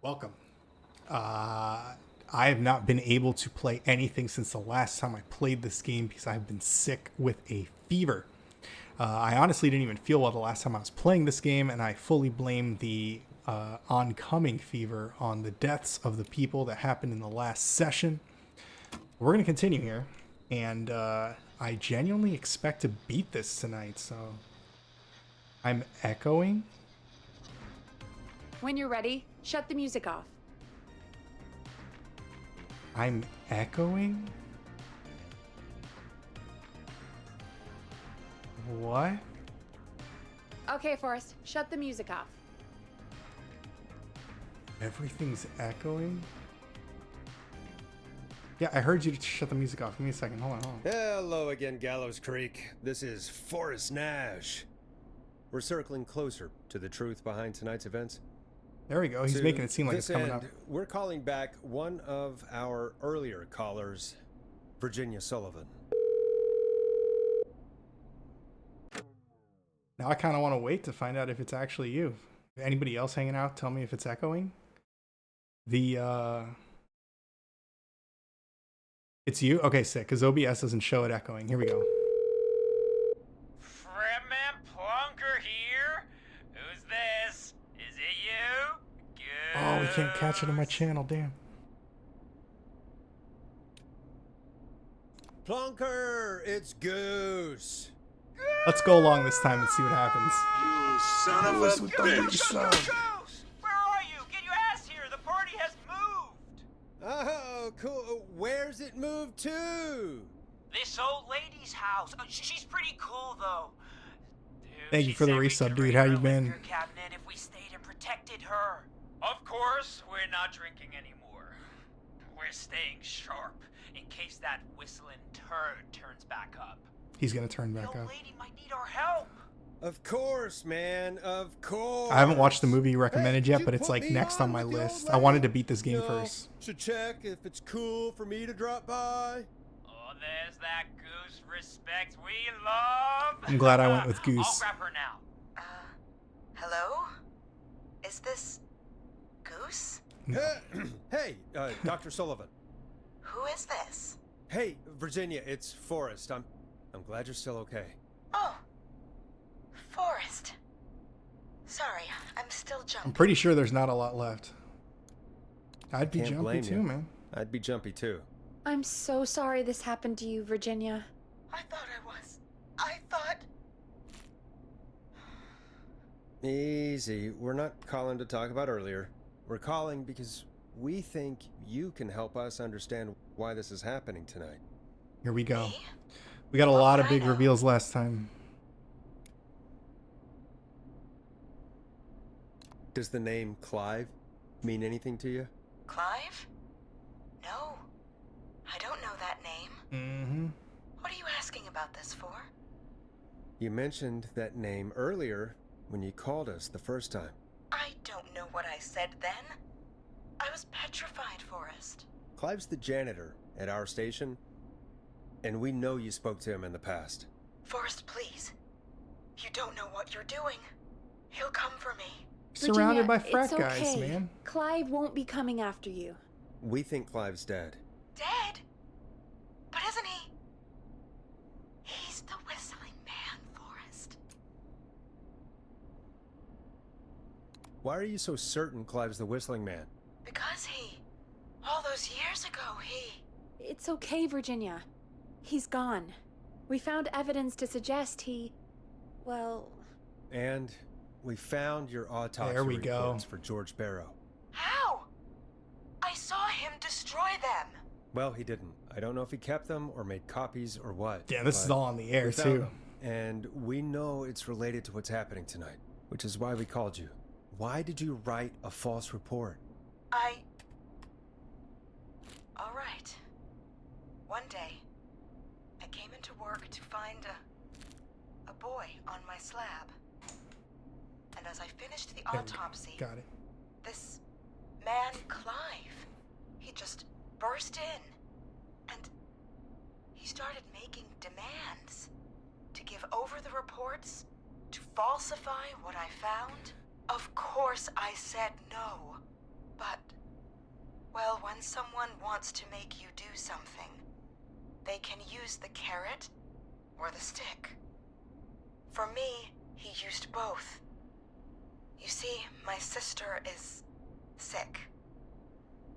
Welcome. I have not been able to play anything since the last time I played this game because I've been sick with a fever. I honestly didn't even feel well the last time I was playing this game, and I fully blame the oncoming fever on the deaths of the people that happened in the last session. We're going to continue here, and I genuinely expect to beat this tonight, so I'm echoing. When you're ready, shut the music off. I'm echoing? What? Okay, Forrest, shut the music off. Everything's echoing? Yeah, I heard you shut the music off. Give me a second. Hold on. Hello again, Gallows Creek. This is Forrest Nash. We're circling closer to the truth behind tonight's events. There we go. He's To making it seem like it's this coming end, up. We're calling back one of our earlier callers, Virginia Sullivan. Now I kind of want to wait to find out if it's actually you. Anybody else hanging out, tell me if it's echoing. It's you? Okay, sick, because OBS doesn't show it echoing. Here we go. Fretman Plunker here? Who's this? Is it you? Good. Oh, we can't catch it on my channel, damn. Plunker, it's Goose. Let's go along this time and see what happens. You son of a bitch! Ghost! Where are you? Get your ass here! The party has moved! Oh, cool. Where's it moved to? This old lady's house. She's pretty cool, though. Dude, Thank you she for the said we resub, could dude. raid How her you been? liquor cabinet if we stayed and protected her. Of course, we're not drinking anymore. We're staying sharp in case that whistling turd turns back up. He's gonna turn The back old up. lady might need our help. Of course, man. Of course. I haven't watched the movie you recommended Hey, yet, you but it's put like me next on my with the old list. I wanted to lady? beat this game No, first. Should check if it's cool for me to drop by. Oh, there's that goose respect we love. I'm glad I went with I'll Goose. grab her now. Hello? Is this Goose? No. Hey, Dr. Sullivan. Who is this? Hey, Virginia, it's Forrest. I'm glad you're still okay. Oh, Forrest. Sorry, I'm still jumpy. I'm pretty sure there's not a lot left. I'd be Can't jumpy blame too, you. man. I'd be jumpy too. I'm so sorry this happened to you, Virginia. I thought I was. I thought. Easy. We're not calling to talk about earlier. We're calling because we think you can help us understand why this is happening tonight. Here we go. Me? We got a What lot would of I big know? reveals last time. Does the name Clive mean anything to you? Clive? No. I don't know that name. Mm-hmm. What are you asking about this for? You mentioned that name earlier when you called us the first time. I don't know what I said then. I was petrified, Forrest. Clive's the janitor at our station, and we know you spoke to him in the past. Forrest, please. You don't know what you're doing. He'll come for me. Surrounded by Virginia, frat it's guys, okay. man. Clive won't be coming after you. We think Clive's dead. Dead? But isn't he? He's the whistling man, Forrest. Why are you so certain Clive's the whistling man? Because all those years ago, It's okay, Virginia. He's gone. We found evidence to suggest well, And we found your autopsy There we go. reports for George Barrow. How? I saw him destroy them. Well, he didn't. I don't know if he kept them or made copies or what. Yeah, this is but all on the air, we found too. them, and we know it's related to what's happening tonight, which is why we called you. Why did you write a false report? All right. One day, I came into work to find a boy on my slab. And as I finished the There we go. autopsy, Got it. this man, Clive, he just burst in. And he started making demands to give over the reports, to falsify what I found. Of course I said no. But Well, when someone wants to make you do something, they can use the carrot or the stick. For me, he used both. You see, my sister is sick.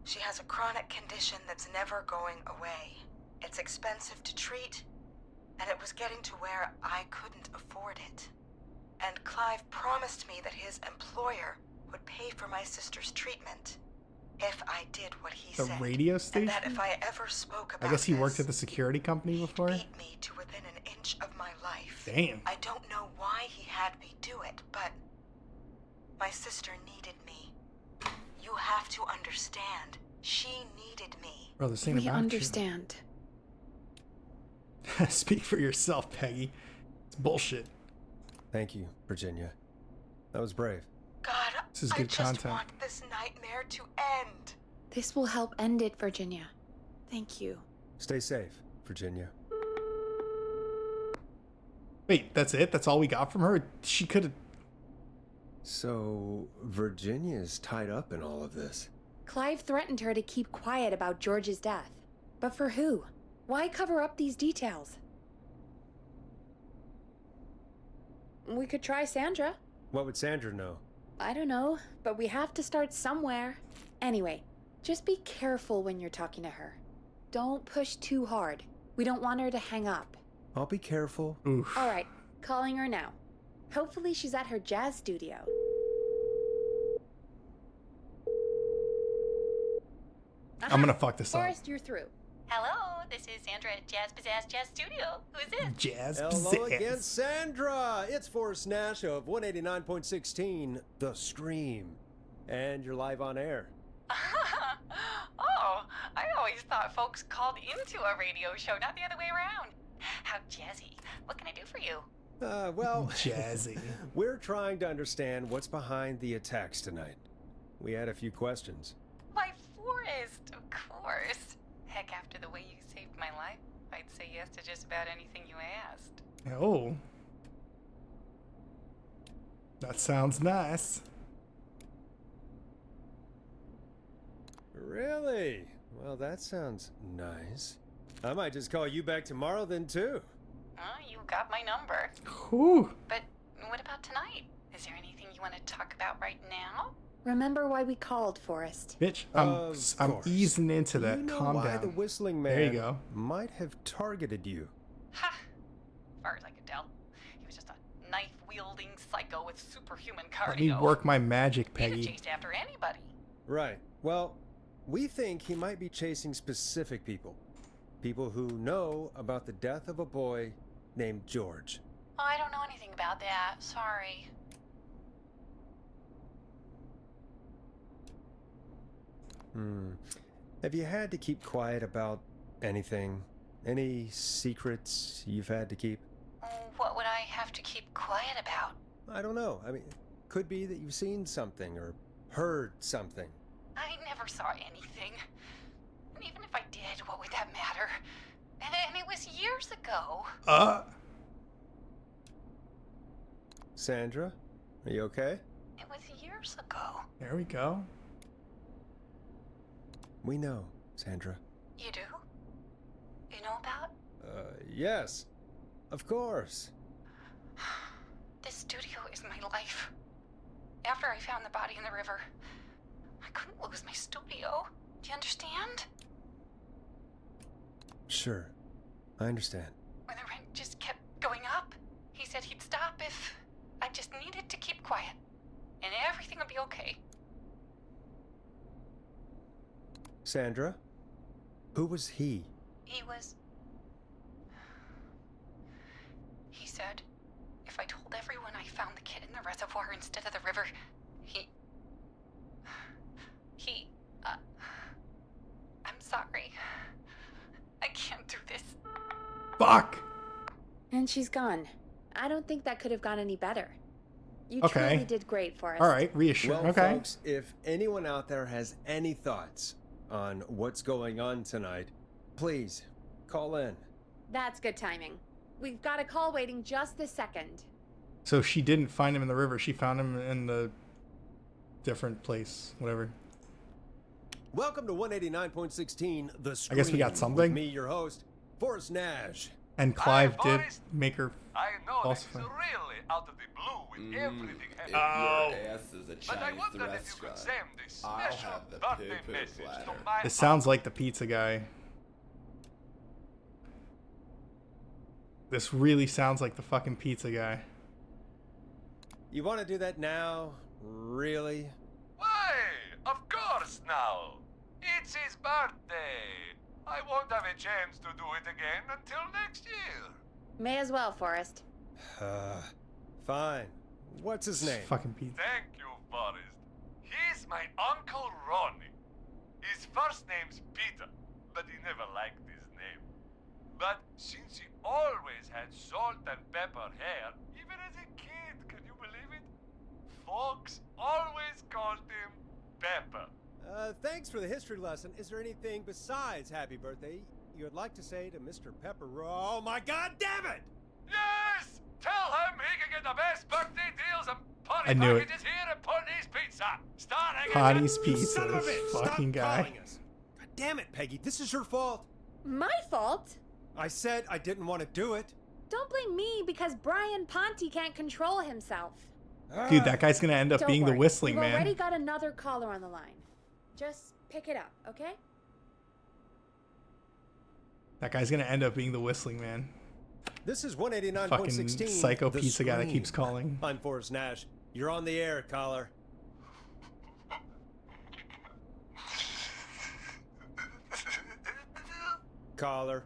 She has a chronic condition that's never going away. It's expensive to treat, and it was getting to where I couldn't afford it. And Clive promised me that his employer would pay for my sister's treatment if I did what he The said. radio And station? that if I ever spoke about I guess he worked at this, the security company he'd before. beat me to within an inch of my life. Damn. I don't know why he had me do it, but my sister needed me. You have to understand. She needed me. Bro, this ain't We about understand. you. Speak for yourself, Peggy. It's bullshit. Thank you, Virginia. That was brave. God, This is I good just content. want this nightmare to end. This will help end it, Virginia. Thank you. Stay safe, Virginia. Wait, that's it? That's all we got from her? She could have... So, Virginia's tied up in all of this. Clive threatened her to keep quiet about George's death. But for who? Why cover up these details? We could try Sandra. What would Sandra know? I don't know, but we have to start somewhere. Anyway, just be careful when you're talking to her. Don't push too hard. We don't want her to hang up. I'll be careful. Oof. All right, calling her now. Hopefully she's at her jazz studio. I'm gonna fuck this up. Forrest, you're through. Hello, this is Sandra at Jazz Pizzazz Jazz Studio. Who is this? Jazz Hello pizzazz. again, Sandra! It's Forrest Nash of 189.16, The Scream. And you're live on air. Oh, I always thought folks called into a radio show, not the other way around. How jazzy. What can I do for you? Well, Jazzy. we're trying to understand what's behind the attacks tonight. We had a few questions. Why, Forrest, of course. Heck, after the way you saved my life, I'd say yes to just about anything you asked. Oh. That sounds nice. Really? Well, that sounds nice. I might just call you back tomorrow then, too. You got my number. Whew. But what about tonight? Is there anything you want to talk about right now? Remember why we called, Forrest. Bitch, Of I'm course. easing into that. You know Calm why down. the whistling man There you go. might have targeted you. Ha! As far as I could tell, he was just a knife-wielding psycho with superhuman cardio. Let me work my magic, He'd have Peggy. chased after anybody. Right. Well, we think he might be chasing specific people. People who know about the death of a boy named George. Oh, I don't know anything about that. Sorry. Have you had to keep quiet about anything? Any secrets you've had to keep? What would I have to keep quiet about? I don't know. I mean, could be that you've seen something or heard something. I never saw anything. And even if I did, what would that matter? And it was years ago. Sandra, are you okay? It was years ago. There we go. We know, Sandra. You do? You know about? Yes. Of course. This studio is my life. After I found the body in the river, I couldn't lose my studio. Do you understand? Sure. I understand. When the rent just kept going up, he said he'd stop if I just needed to keep quiet. And everything would be okay. Sandra? Who was he? He said, if I told everyone I found the kid in the reservoir instead of the river, I'm sorry. I can't do this. Fuck. And she's gone. I don't think that could have gone any better. You Okay. truly did great, Forrest. All right, reassure. Well, Okay. folks, if anyone out there has any thoughts on what's going on tonight, please call in. That's good timing. We've got a call waiting just this second. So she didn't find him in the river. She found him in the different place, whatever. Welcome to 189.16 The Scream. I guess we got something. With me, your host, Forrest Nash. And Clive Hi, did Forrest. make her I know this is falsify. really out of the blue with everything If happening. your ass is a But I Chinese wondered if you could restaurant, send this I'll special have the birthday poo-poo message to platter. my This sounds like the pizza guy. This really sounds like the fucking pizza guy. You want to do that now? Really? Why? Of course now. It's his birthday. I won't have a chance to do it again until next year. May as well, Forrest. Fine. What's his name? Fucking pizza. Thank you, Forrest. He's my Uncle Ronnie. His first name's Peter, but he never liked his name. But since he always had salt and pepper hair, even as a kid, can you believe it? Folks always called him Pepper. Thanks for the history lesson. Is there anything besides happy birthday you would like to say to Mr. Pepper? Oh my god damn it! Yes! Tell him he can get the best birthday deals and party I knew it. packages here at Putney's Pizza. Start hanging Potty's out. Pizza, Son of a this bitch! fucking Stop guy. calling us. God damn it, Peggy. This is your fault. My fault? I said I didn't want to do it. Don't blame me because Brian Ponte can't control himself. Dude, that guy's gonna end up Don't being worry. the whistling We've already man. got another caller on the line. Just pick it up, okay? That guy's gonna end up being the whistling man. This is Fucking 189.16. psycho The pizza guy that Scream. keeps calling. I'm Forrest Nash. You're on the air, caller. Caller.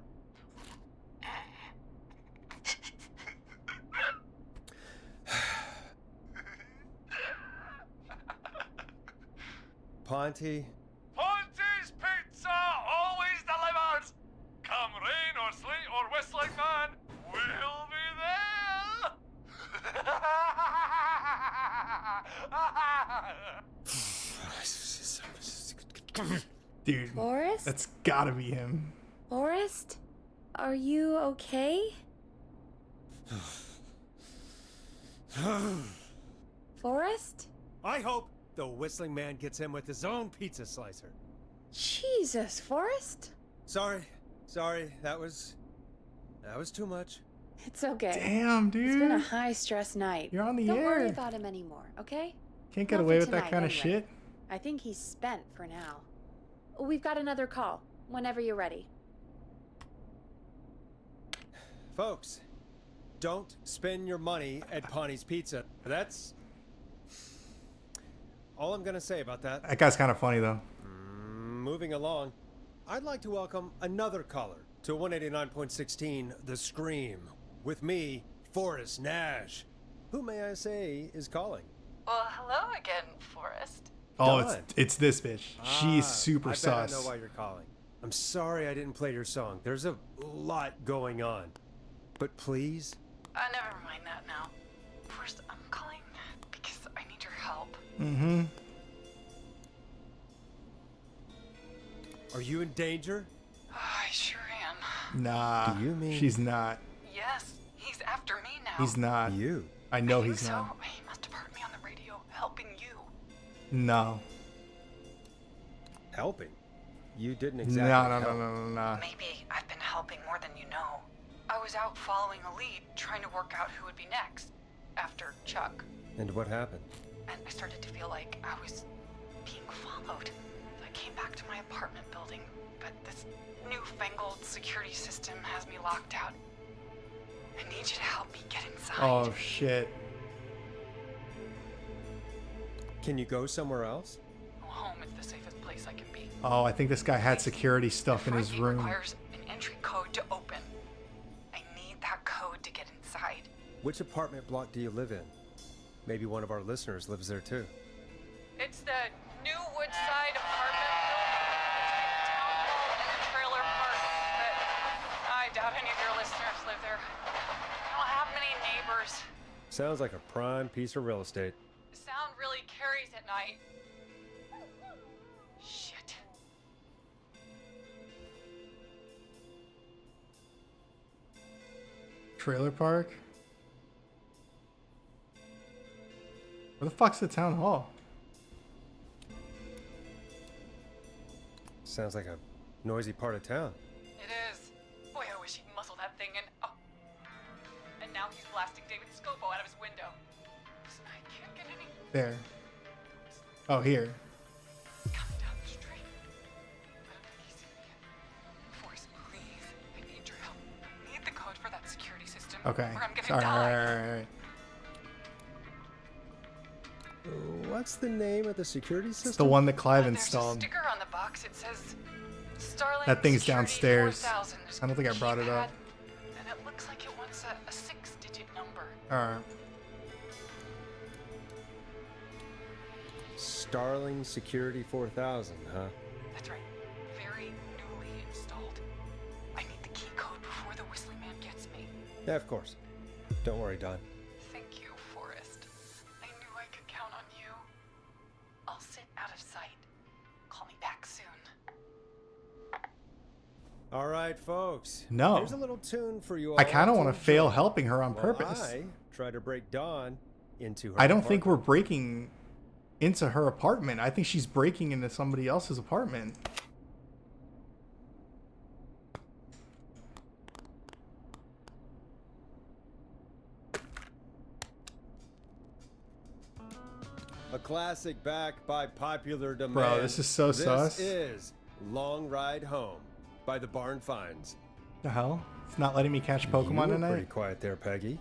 Ponte. Ponte's Pizza always delivers. Come rain or sleet or whistling man, we'll be there. Dude, Forrest? that's gotta be him. Forrest? Are you okay? Forrest? I hope the whistling man gets him with his own pizza slicer. Jesus, Forrest? Sorry, that was too much. It's okay. Damn, It's been a dude. high-stress night. You're on the Don't worry air. about him anymore, okay? Can't get Not away for with that tonight, kind of anyway. shit. I think he's spent for now. We've got another call. Whenever you're ready. Folks, don't spend your money at Ponte's Pizza. That's all I'm gonna say about that. That guy's kind of funny though. Moving along, I'd like to welcome another caller to 189.16 The Scream with me, Forrest Nash. Who may I say is calling? Well, hello again, Forrest. Oh, Done. it's this bitch. She's super I bet sus. I know why you're calling. I'm sorry I didn't play your song. There's a lot going on. But please, Never mind that now. First, I'm calling because I need your help. Mm-hmm. are you in danger? I sure am. Nah. Do you mean- She's not. Yes, he's after me now. He's not. You? I know I think he's so. not. He must have heard me on the radio helping you. No. Helping? You didn't No, exactly no, help. no, no, no, no. Maybe I've been helping more than you know. I was out following a lead, trying to work out who would be next after Chuck. And what happened? And I started to feel like I was being followed. I came back to my apartment building, but this newfangled security system has me locked out. I need you to help me get inside. Oh shit. Can you go somewhere else? Well, home is the safest place I can be. Oh, I think this guy had security stuff The in his front gate room. requires an entry code to open. I need that code to get inside. Which apartment block do you live in? Maybe one of our listeners lives there too. It's the new Woodside apartment building between Town Hall and the trailer park, but I doubt any of your listeners live there. I don't have many neighbors. Sounds like a prime piece of real estate. The sound really carries at night. Shit. Trailer park? Where the fuck's the town hall? Sounds like a noisy part of town. It is. Boy, I wish he'd muzzle that thing and... Oh. And now he's blasting David Scopo out of his window. Listen, I can't get any... There. Oh, here. Coming down the street. I don't think he's seen me yet. Forrest, please. I need your help. I need the code for that security system. Okay. Or I'm gonna All right, die. all right. What's the name of the security system? It's the one that Clive There's installed. a sticker on the box. It says Starling That thing's Security downstairs. 4000. There's I don't think I brought it up. keypad, and it looks like it wants a 6-digit number. All right. Starling Security 4000, huh? That's right. Very newly installed. I need the key code before the Whistling Man gets me. Yeah, of course. Don't worry, Don. Thank you, Forrest. I knew I could count on you. I'll sit out of sight. Call me back soon. All right, folks. No. Here's a little tune for you all. I kind of want to enjoy. fail helping her on While purpose. I try to break Dawn into her I don't think we're apartment. breaking into her apartment. I think she's breaking into somebody else's apartment. A classic back by popular demand. Bro, this is so sus. This is Long Ride Home by the Barn Finds. The hell? It's not letting me catch Pokemon You were tonight? pretty quiet there, Peggy.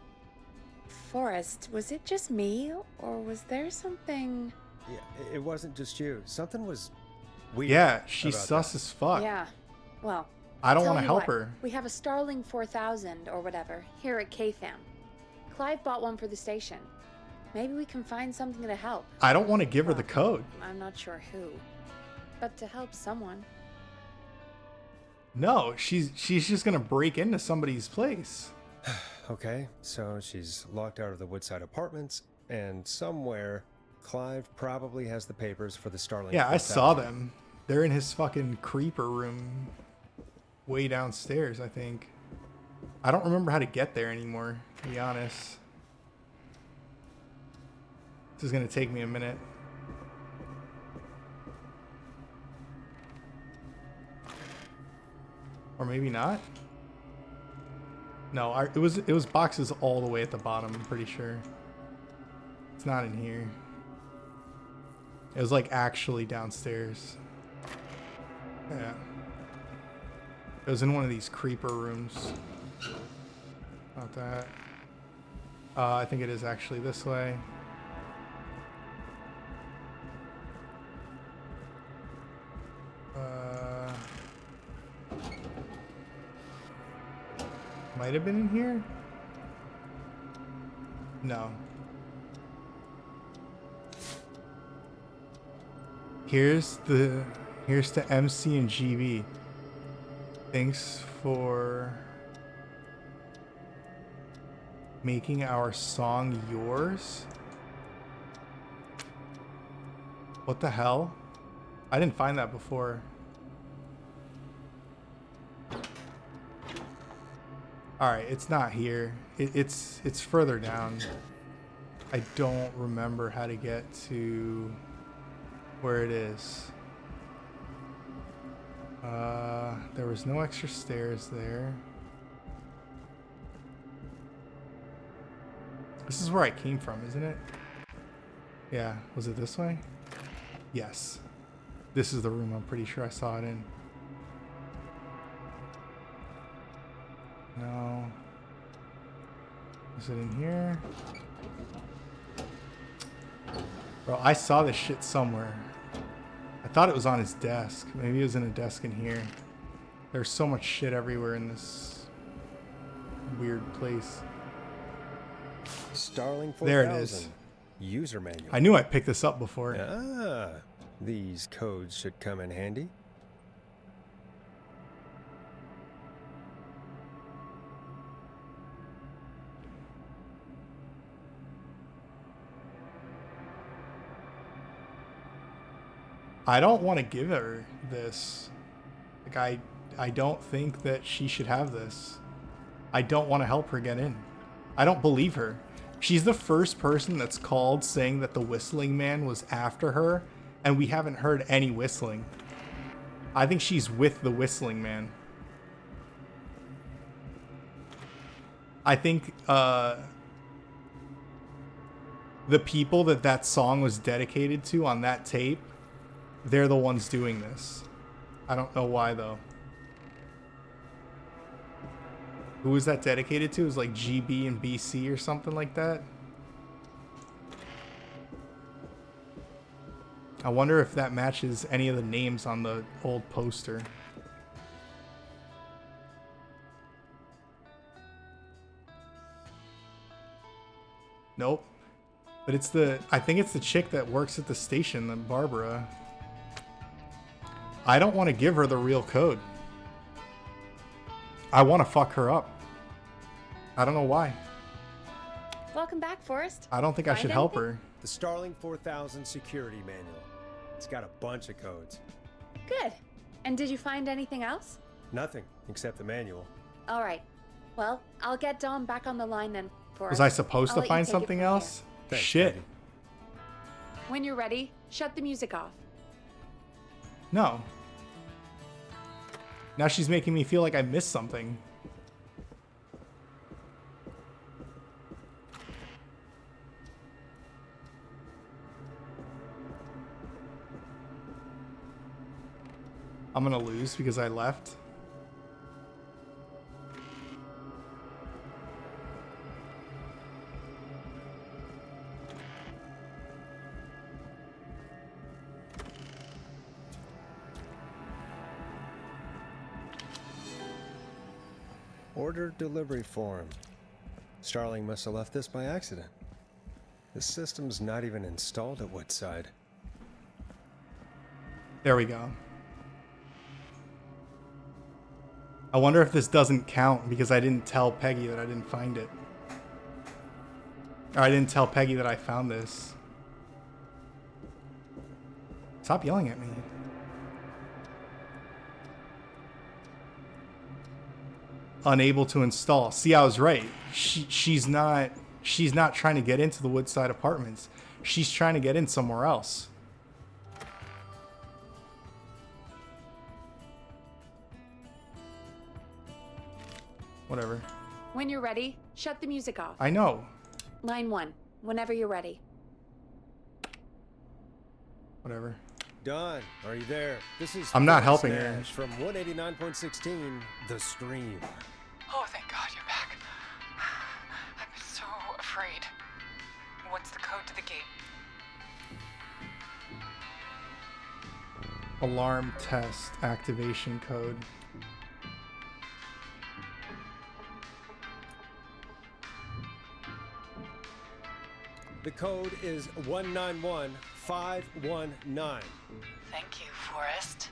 Forrest, was it just me, or was there something? Yeah, it wasn't just you. Something was weird. Yeah, she's about sus as fuck. Yeah. Well, I don't tell want to you help what, her. We have a Starling 4000 or whatever here at KFAM. Clive bought one for the station. Maybe we can find something to help. I don't want to give her the code. I'm not sure who, but to help someone. No, she's just gonna break into somebody's place. Okay, so she's locked out of the Woodside Apartments, and somewhere Clive probably has the papers for the Starling. Yeah, I saw 4000. them. They're in his fucking creeper room, way downstairs. I think. I don't remember how to get there anymore, to be honest. This is gonna take me a minute. Or maybe not. No, it was boxes all the way at the bottom, I'm pretty sure. It's not in here. It was like actually downstairs. Yeah. It was in one of these creeper rooms. Not that. I think it is actually this way. Might have been in here? No. Here's to MC and GB. Thanks for making our song yours. What the hell? I didn't find that before. Alright, it's not here. It's further down. I don't remember how to get to where it is. There was no extra stairs there. This is where I came from, isn't it? Yeah, was it this way? Yes. This is the room I'm pretty sure I saw it in. No. Is it in here? Bro, I saw this shit somewhere. I thought it was on his desk. Maybe it was in a desk in here. There's so much shit everywhere in this weird place. Starling 4000. There it is. User manual. I knew I picked this up before. Ah, these codes should come in handy. I don't want to give her this. Like, I don't think that she should have this. I don't want to help her get in. I don't believe her. She's the first person that's called saying that the Whistling Man was after her, and we haven't heard any whistling. I think she's with the Whistling Man. I think the people that song was dedicated to on that tape, they're the ones doing this. I don't know why though. Who was that dedicated to? It was like GB and BC or something like that. I wonder if that matches any of the names on the old poster. Nope. But it's I think it's the chick that works at the station, the Barbara. I don't want to give her the real code. I want to fuck her up. I don't know why. Welcome back, Forrest. I don't think I Find should help anything? her. The Starling 4000 security manual. It's got a bunch of codes. Good. And did you find anything else? Nothing except the manual. All right. Well, I'll get Dom back on the line then, Forrest. Was I supposed I'll to let you find take it something from else? Thanks, Shit. Peggy. When you're ready, shut the music off. No. Now she's making me feel like I missed something. I'm gonna lose because I left. Order delivery form. Starling must have left this by accident. The system's not even installed at Woodside. There we go. I wonder if this doesn't count because I didn't tell Peggy that I didn't find it. Or I didn't tell Peggy that I found this. Stop yelling at me. Unable to install. See, I was right. She's not trying to get into the Woodside Apartments. She's trying to get in somewhere else. Whatever. When you're ready, shut the music off. I know. Line 1, whenever you're ready. Whatever. Don, are you there? This is I'm not Forrest helping her. Nash from 189.16, The Scream. Oh, thank God you're back. I've been so afraid. What's the code to the gate? Alarm test activation code. The code is 191519. Thank you, Forrest.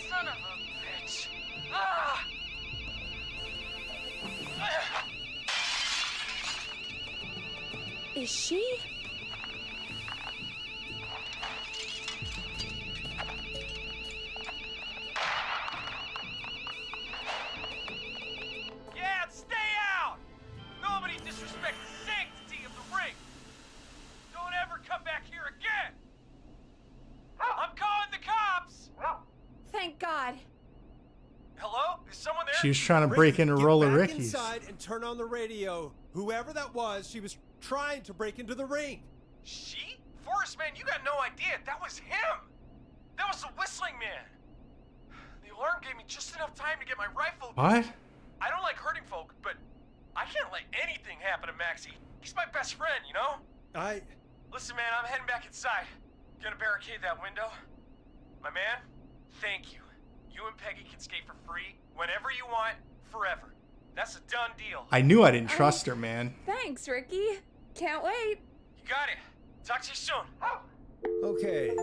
Son of a bitch. Ah! Is she? Yeah, stay out! Nobody disrespects the sanctity of the ring! Don't ever come back here again! I'm calling the cops! Thank God. Hello? Is someone there? She was trying to break into Get Roller back Ricky's. inside and turn on the radio. Whoever that was, she was trying to break into the ring. She? Forrest, man, you got no idea. That was him! That was the Whistling Man! The alarm gave me just enough time to get my rifle. What? I don't like hurting folk, but I can't let anything happen to Maxie. He's my best friend, you know? Listen, man, I'm heading back inside. Gonna barricade that window. My man, thank you. You and Peggy can skate for free whenever you want, forever. That's a done deal. I knew I didn't trust her, man. Thanks, Ricky. Can't wait. You got it. Talk to you soon. Okay,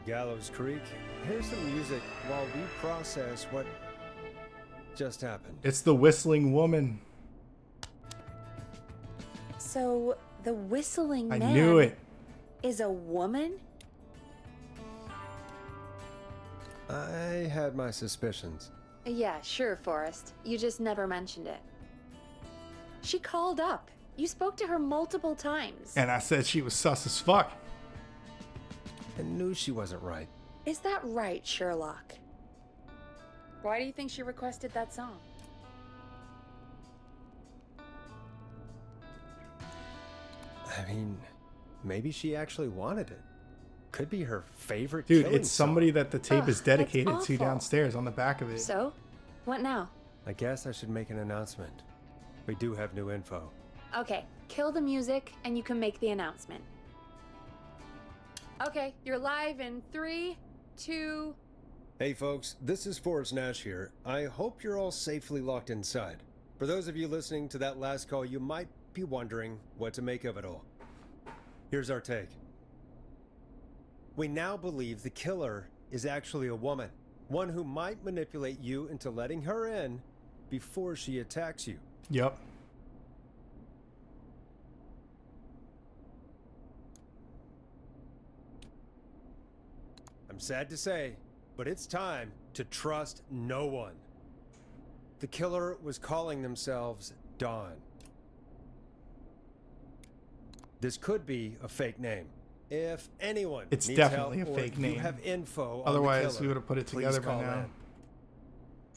Gallows Creek. Here's some music while we process what just happened. It's the Whistling Woman. So, the Whistling I Man knew it. is a woman? I had my suspicions. Yeah, sure, Forrest. You just never mentioned it. She called up. You spoke to her multiple times. And I said she was sus as fuck. I knew she wasn't right. Is that right, Sherlock? Why do you think she requested that song? I mean, maybe she actually wanted it. Could be her favorite Dude, killing it's somebody song. that the tape Ugh, is dedicated that's to awful. downstairs on the back of it. So, what now? I guess I should make an announcement. We do have new info. Okay, kill the music and you can make the announcement. Okay, you're live in 3, 2... Hey folks, this is Forrest Nash here. I hope you're all safely locked inside. For those of you listening to that last call, you might be wondering what to make of it all. Here's our take. We now believe the killer is actually a woman. One who might manipulate you into letting her in before she attacks you. Yep. I'm sad to say, but it's time to trust no one. The killer was calling themselves Dawn. This could be a fake name. If anyone It's needs definitely help a or fake you name. have info Otherwise, on the killer, we would have put it please together by call now. in.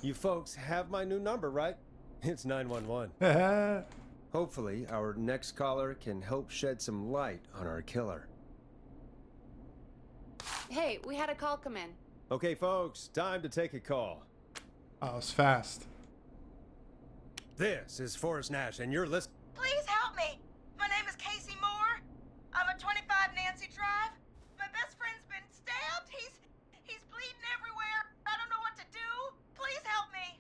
You folks have my new number, right? It's 911. Hopefully, our next caller can help shed some light on our killer. Hey, we had a call come in. Okay, folks, time to take a call. Oh, it's fast. This is Forrest Nash, and you're listening. Please help me. My name is Casey Moore. I'm at 25 Nancy Drive. My best friend's been stabbed. He's bleeding everywhere. I don't know what to do. Please help me.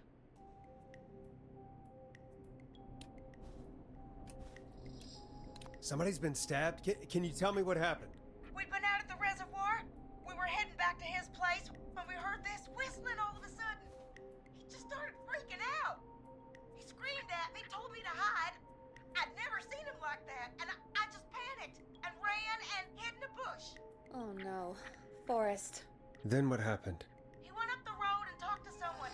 Somebody's been stabbed? Can you tell me what happened? We'd been out at the reservoir. We were heading back to his place when we heard this whistling all of a sudden. He just started freaking out. He screamed at me, told me to hide. I'd never seen him like that, and I just panicked and ran and hid in a bush. Oh no. Forrest. Then what happened? He went up the road and talked to someone.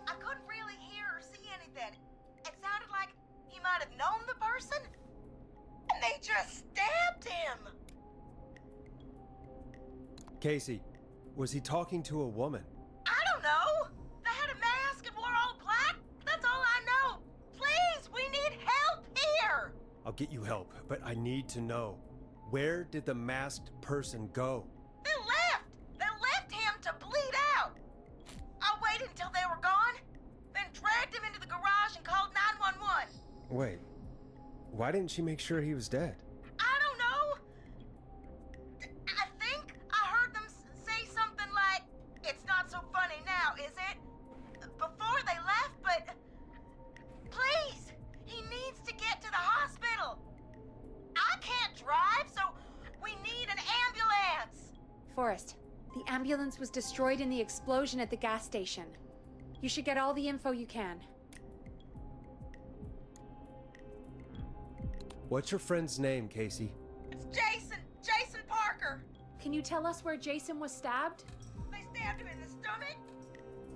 I couldn't really hear or see anything. It sounded like he might have known the person, and they just stabbed him. Casey, was he talking to a woman? I don't know. They had a mask and wore all black. That's all I know. Please, we need help here. I'll get you help, but I need to know. Where did the masked person go? They left. They left him to bleed out. I waited until they were gone, then dragged him into the garage and called 911. Wait, why didn't she make sure he was dead? I don't know. I think I heard them say something like, "It's not so funny now, is it?" before they left, but please, he needs to get to the hospital. I can't drive, so we need an ambulance. Forrest, the ambulance was destroyed in the explosion at the gas station. You should get all the info you can. What's your friend's name, Casey? It's Jason Parker. Can you tell us where Jason was stabbed? They stabbed him in the stomach,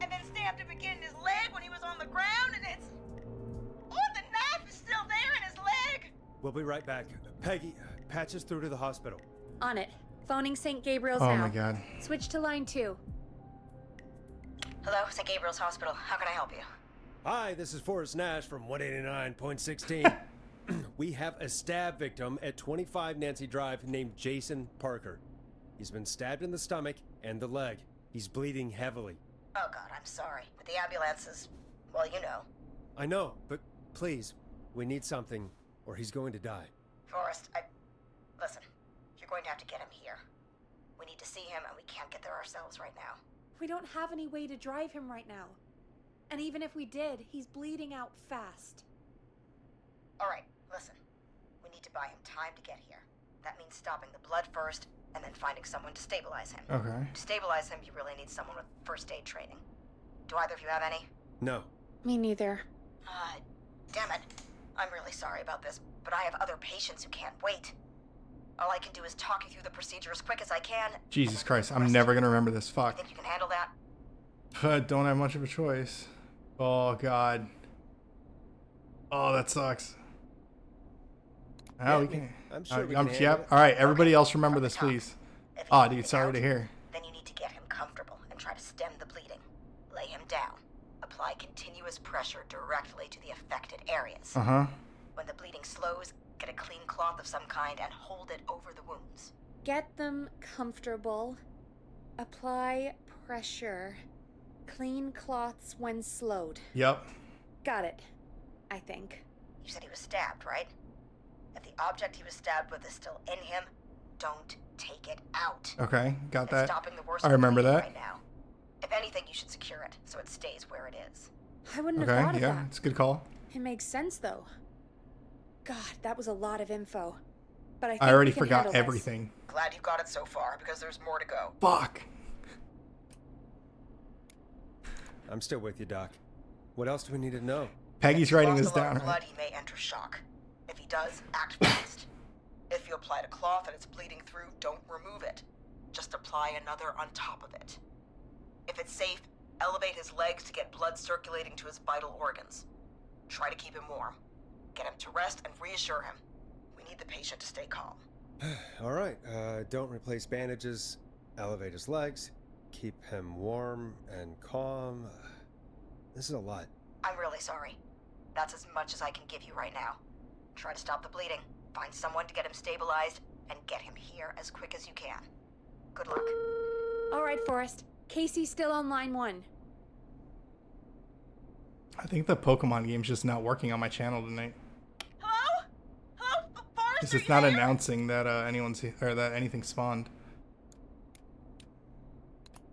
and then stabbed him again in his leg when he was on the ground, and it's... Oh, the knife is still there in his leg! We'll be right back. Peggy, patch us through to the hospital. On it. Phoning St. Gabriel's Oh now. my god. Switch to line 2. Hello, St. Gabriel's Hospital. How can I help you? Hi, this is Forrest Nash from 189.16. We have a stab victim at 25 Nancy Drive named Jason Parker. He's been stabbed in the stomach and the leg. He's bleeding heavily. Oh, God, I'm sorry. But the ambulance is... well, you know. I know, but please, we need something or he's going to die. Forrest, listen, you're going to have to get him here. We need to see him, and we can't get there ourselves right now. We don't have any way to drive him right now. And even if we did, he's bleeding out fast. All right, listen. We need to buy him time to get here. That means stopping the blood first, and then finding someone to stabilize him. Okay. To stabilize him, you really need someone with first aid training. Do either of you have any? No. Me neither. Damn it. I'm really sorry about this, but I have other patients who can't wait. All I can do is talk you through the procedure as quick as I can. Jesus Christ, I'm never gonna remember this. You Fuck. think you can handle that? I don't have much of a choice. Oh, God. Oh, that sucks. Oh, we can. I'm sure we can handle Yep. it. All right, everybody else From remember the this, top. please. If he Oh, can't dude, get sorry out, to hear. Then you need to get him comfortable and try to stem the bleeding. Lay him down. Apply continuous pressure directly to the affected areas. Uh-huh. When the bleeding slows, get a clean cloth of some kind and hold it over the wounds. Get them comfortable. Apply pressure. Clean cloths when slowed. Yep. Got it. I think. You said he was stabbed, right? If the object he was stabbed with is still in him, don't take it out. Okay, got It's that. stopping the worst I remember bleeding that. right now. If anything, you should secure it so it stays where it is. I wouldn't have Okay, thought of yeah, that. it's a good call. It makes sense, though. God, that was a lot of info. But I think I already we can forgot handle this. everything. Glad you got it so far, because there's more to go. Fuck. I'm still with you, Doc. What else do we need to know? Peggy's If he writing lost this a lot down, of blood, right? he may enter shock. If he does, act fast. If you applied a cloth and it's bleeding through, don't remove it. Just apply another on top of it. If it's safe, elevate his legs to get blood circulating to his vital organs. Try to keep him warm. Get him to rest and reassure him. We need the patient to stay calm. All right, don't replace bandages, elevate his legs, keep him warm and calm. This is a lot. I'm really sorry. That's as much as I can give you right now. Try to stop the bleeding, find someone to get him stabilized, and get him here as quick as you can. Good luck. All right, Forrest. Casey's still on line 1. I think the Pokemon game's just not working on my channel tonight. Hello? Hello? Forrest, It's are just you not there? announcing that that anything spawned.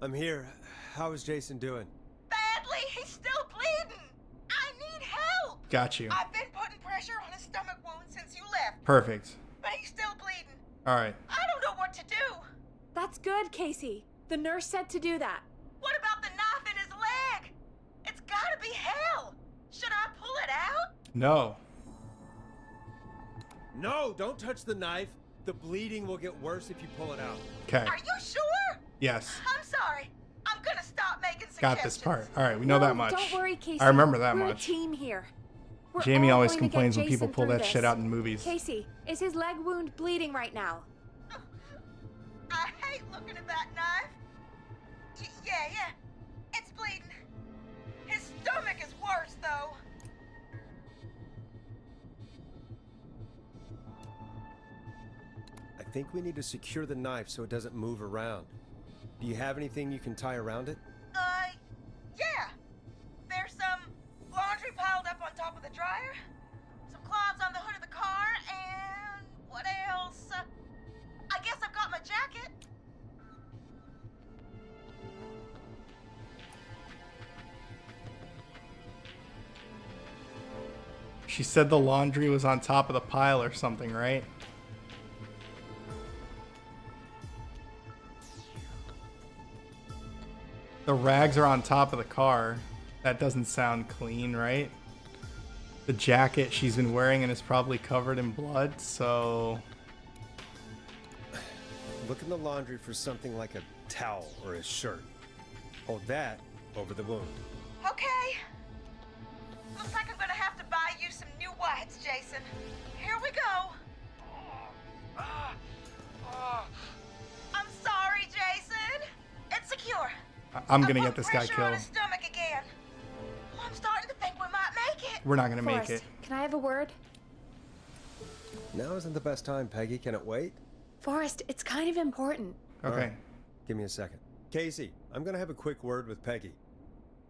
I'm here. How is Jason doing? Badly. He's still bleeding. I need help. Got you. I've been putting pressure on his stomach wound since you left, Perfect. but he's still bleeding. All right. I don't know what to do. That's good, Casey. The nurse said to do that. What about the knife in his leg? It's gotta be hell. Should I pull it out? No. No, don't touch the knife. The bleeding will get worse if you pull it out. Okay. Are you sure? Yes. I'm sorry. I'm gonna stop making suggestions. Got this part. All right, we know No, that much. Don't worry, Casey. I remember that We're much. a team here. We're Jamie all always going to get complains when people Jason pull through that this. shit out in movies. Casey, is his leg wound bleeding right now? I hate looking at that knife. Yeah. It's bleeding. His stomach is worse, though. I think we need to secure the knife so it doesn't move around. Do you have anything you can tie around it? Yeah. There's some laundry piled up on top of the dryer, some cloths on the hood of the car, and what else? I guess I've got my jacket. She said the laundry was on top of the pile or something, right? The rags are on top of the car. That doesn't sound clean, right? The jacket she's been wearing and is probably covered in blood, so... Look in the laundry for something like a towel or a shirt. Hold that over the wound. Okay. Looks like I'm gonna have to buy you some new whites, Jason. Here we go. I'm sorry, Jason. It's secure. I'm I gonna put get this guy pressure on killed. his stomach again. Oh, I'm starting to think we might make it. We're not gonna make Forrest, it. can I have a word? Now isn't the best time, Peggy. Can it wait? Forrest, it's kind of important. All Okay. right. Give me a second. Casey, I'm gonna have a quick word with Peggy.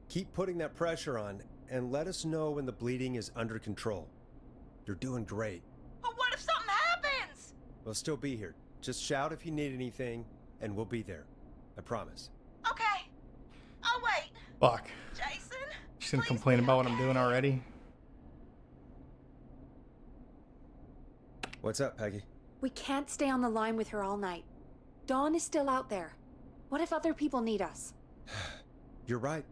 Keep putting that pressure on and let us know when the bleeding is under control. You're doing great. But what if something happens? We'll still be here. Just shout if you need anything, and we'll be there. I promise. Okay. I'll wait. Fuck. Jason? She's gonna please complain be about what I'm okay. doing already. What's up, Peggy? We can't stay on the line with her all night. Dawn is still out there. What if other people need us? You're right.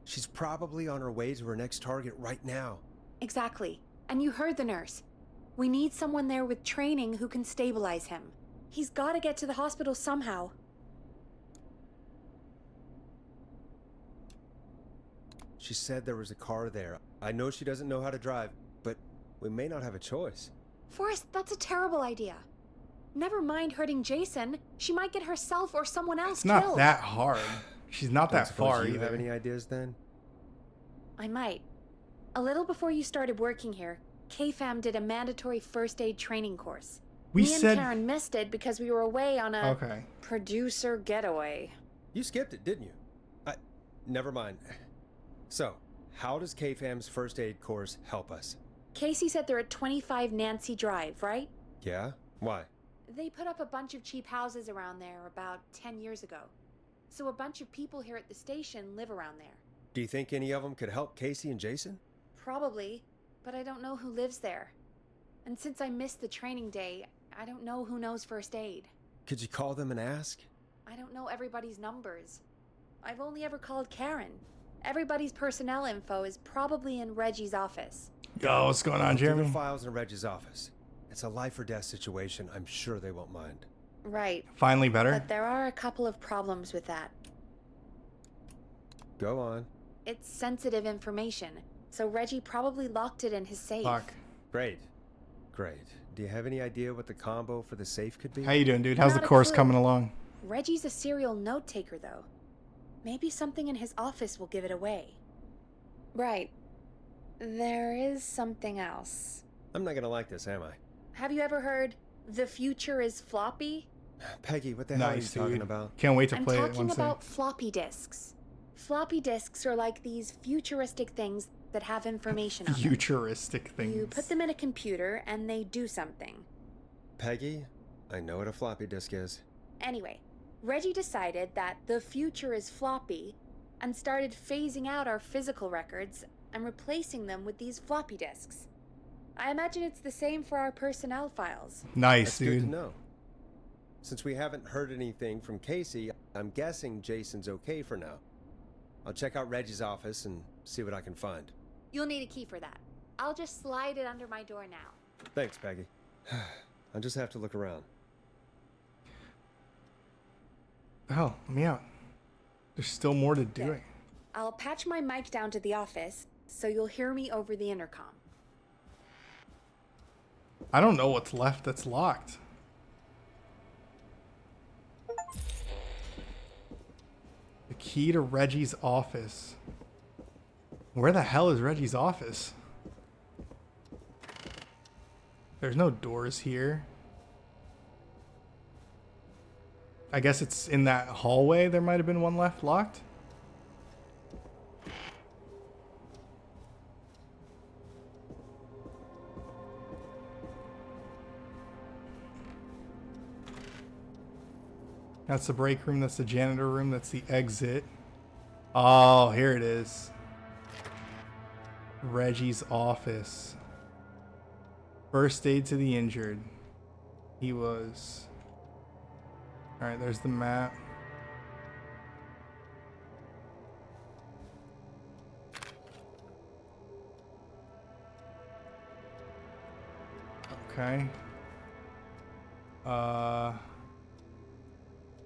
She's probably on her way to her next target right now. Exactly. And you heard the nurse. We need someone there with training who can stabilize him. He's got to get to the hospital somehow. She said there was a car there. I know she doesn't know how to drive, but we may not have a choice. Forrest, that's a terrible idea. Never mind hurting Jason. She might get herself or someone else It's not killed. that hard. She's not Don't that suppose far you either. have any ideas then? I might. A little before you started working here, KFAM did a mandatory first aid training course. We Me said- and Karen missed it because we were away on a Okay. producer getaway. You skipped it, didn't you? Never mind. So, how does KFAM's first aid course help us? Casey said they're at 25 Nancy Drive, right? Yeah? Why? They put up a bunch of cheap houses around there about 10 years ago. So a bunch of people here at the station live around there. Do you think any of them could help Casey and Jason? Probably, but I don't know who lives there. And since I missed the training day, I don't know who knows first aid. Could you call them and ask? I don't know everybody's numbers. I've only ever called Karen. Everybody's personnel info is probably in Reggie's office. Yo, what's going on, Do the Jeremy? files in Reggie's office. It's a life or death situation. I'm sure they won't mind. Right, Finally better? but there are a couple of problems with that. Go on. It's sensitive information, so Reggie probably locked it in his safe. Fuck. Great. Great. Do you have any idea what the combo for the safe could be? How you doing, dude? How's the Not a course clue. coming along? Reggie's a serial note taker, though. Maybe something in his office will give it away. Right. There is something else. I'm not gonna like this, am I? Have you ever heard, "The future is floppy"? Peggy, what the hell are you Nice, talking dude. about? Can't wait to I'm play it talking once about floppy disks. Floppy disks are like these futuristic things that have information on them. futuristic things. You put them in a computer and they do something. Peggy, I know what a floppy disk is. Anyway, Reggie decided that the future is floppy and started phasing out our physical records and replacing them with these floppy disks. I imagine it's the same for our personnel files. Nice, That's good to dude. know. Since we haven't heard anything from Casey, I'm guessing Jason's okay for now. I'll check out Reggie's office and see what I can find. You'll need a key for that. I'll just slide it under my door now. Thanks, Peggy. I'll just have to look around. Oh, let me out. There's still more to do. Good. I'll patch my mic down to the office so you'll hear me over the intercom. I don't know what's left that's locked. The key to Reggie's office. Where the hell is Reggie's office? There's no doors here. I guess it's in that hallway. There might have been one left locked. That's the break room. That's the janitor room. That's the exit. Oh, here it is. Reggie's office. First aid to the injured. He was... Alright, there's the map. Okay.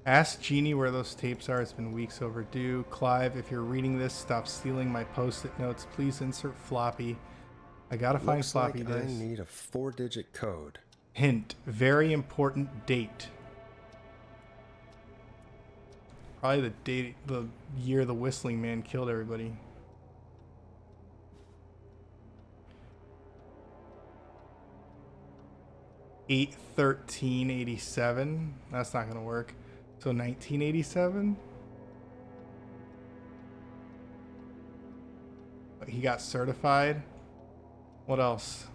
Ask Jeannie where those tapes are. It's been weeks overdue. Clive, if you're reading this, stop stealing my post-it notes. Please insert floppy. I gotta find Looks floppy like I disk. need a 4-digit code. Hint, very important date. Probably the date, the year the Whistling Man killed everybody. $8/13/87. That's not gonna work. So 1987. He got certified. What else?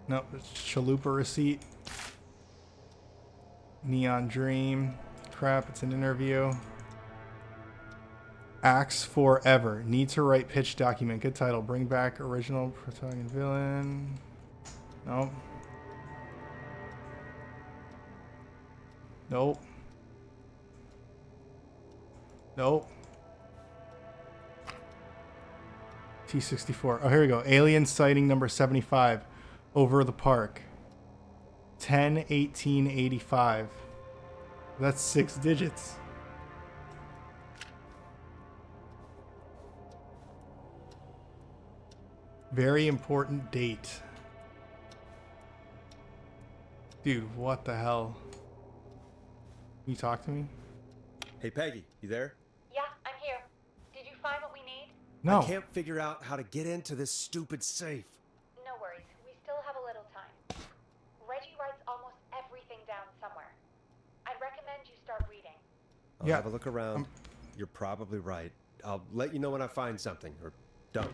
Nope, it's Chalupa receipt. Neon Dream. Crap, it's an interview. Axe Forever. Need to write pitch document. Good title. Bring back original protagonist villain. Nope. Nope. Nope. T-64. Oh, here we go. Alien sighting number 75. Over the park. 10/18/85. That's 6 digits. Very important date. Dude, what the hell? Can you talk to me? Hey, Peggy, you there? Yeah, I'm here. Did you find what we need? No. I can't figure out how to get into this stupid safe. No worries. We still have a little time. Reggie writes almost everything down somewhere. I'd recommend you start reading. I'll Yeah, have a look around. You're probably right. I'll let you know when I find something, or don't.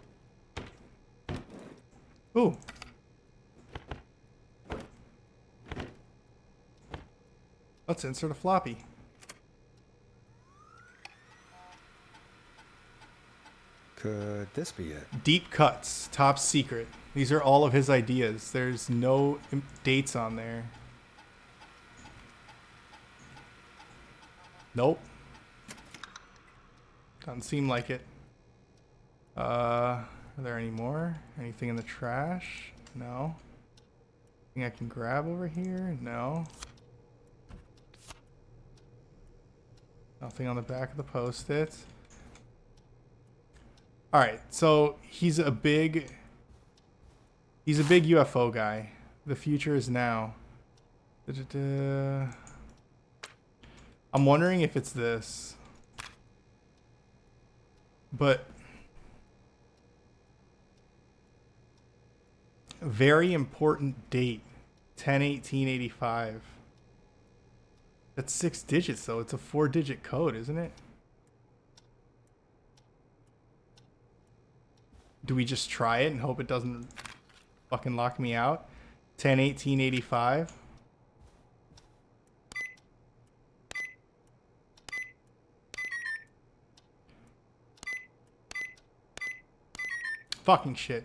Ooh. Let's insert a floppy. Could this be it? Deep cuts, top secret. These are all of his ideas. There's no dates on there. Nope. Doesn't seem like it. Are there any more? Anything in the trash? No. Anything I can grab over here? No. Nothing on the back of the post-it. Alright, so he's a big UFO guy. The future is now. Da-da-da. I'm wondering if it's this. But a very important date. 10/18/85. That's 6 digits though. It's a 4-digit code, isn't it? Do we just try it and hope it doesn't fucking lock me out? 10/18/85. Fucking shit.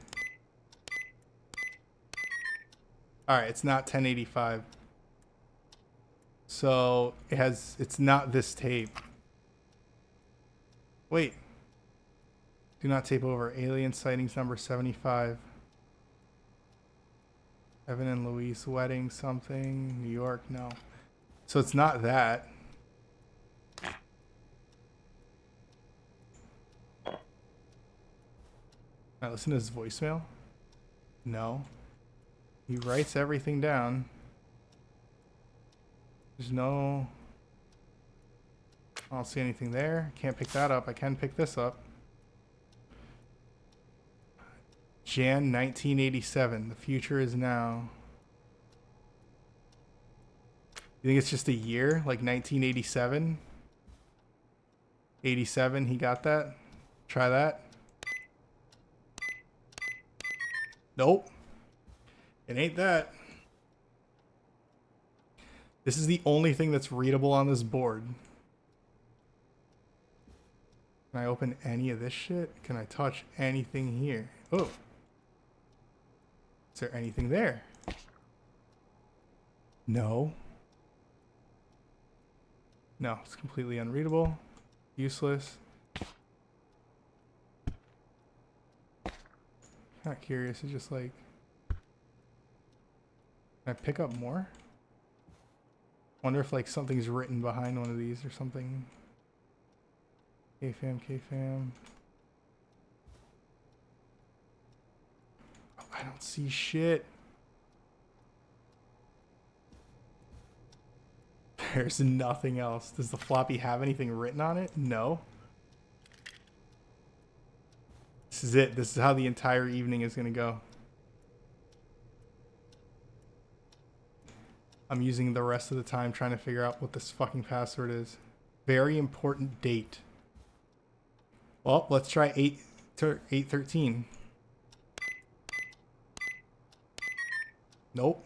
Alright, it's not 10/85. So it's not this tape. Wait. Do not tape over. Alien sightings number 75. Evan and Louise wedding something. New York, no. So it's not that. I listen to his voicemail. No. He writes everything down. There's no... I don't see anything there. Can't pick that up. I can pick this up. Jan 1987. The future is now. You think it's just a year? Like 1987? 87, he got that? Try that. Nope. It ain't that. This is the only thing that's readable on this board. Can I open any of this shit? Can I touch anything here? Oh. Is there anything there? No. No, it's completely unreadable. Useless. Not curious, it's just like... Can I pick up more? Wonder if like something's written behind one of these or something. KFAM, KFAM. Oh, I don't see shit. There's nothing else. Does the floppy have anything written on it? No. This is it. This is how the entire evening is going to go. I'm using the rest of the time trying to figure out what this fucking password is. Very important date. Well, let's try 8/13. Nope.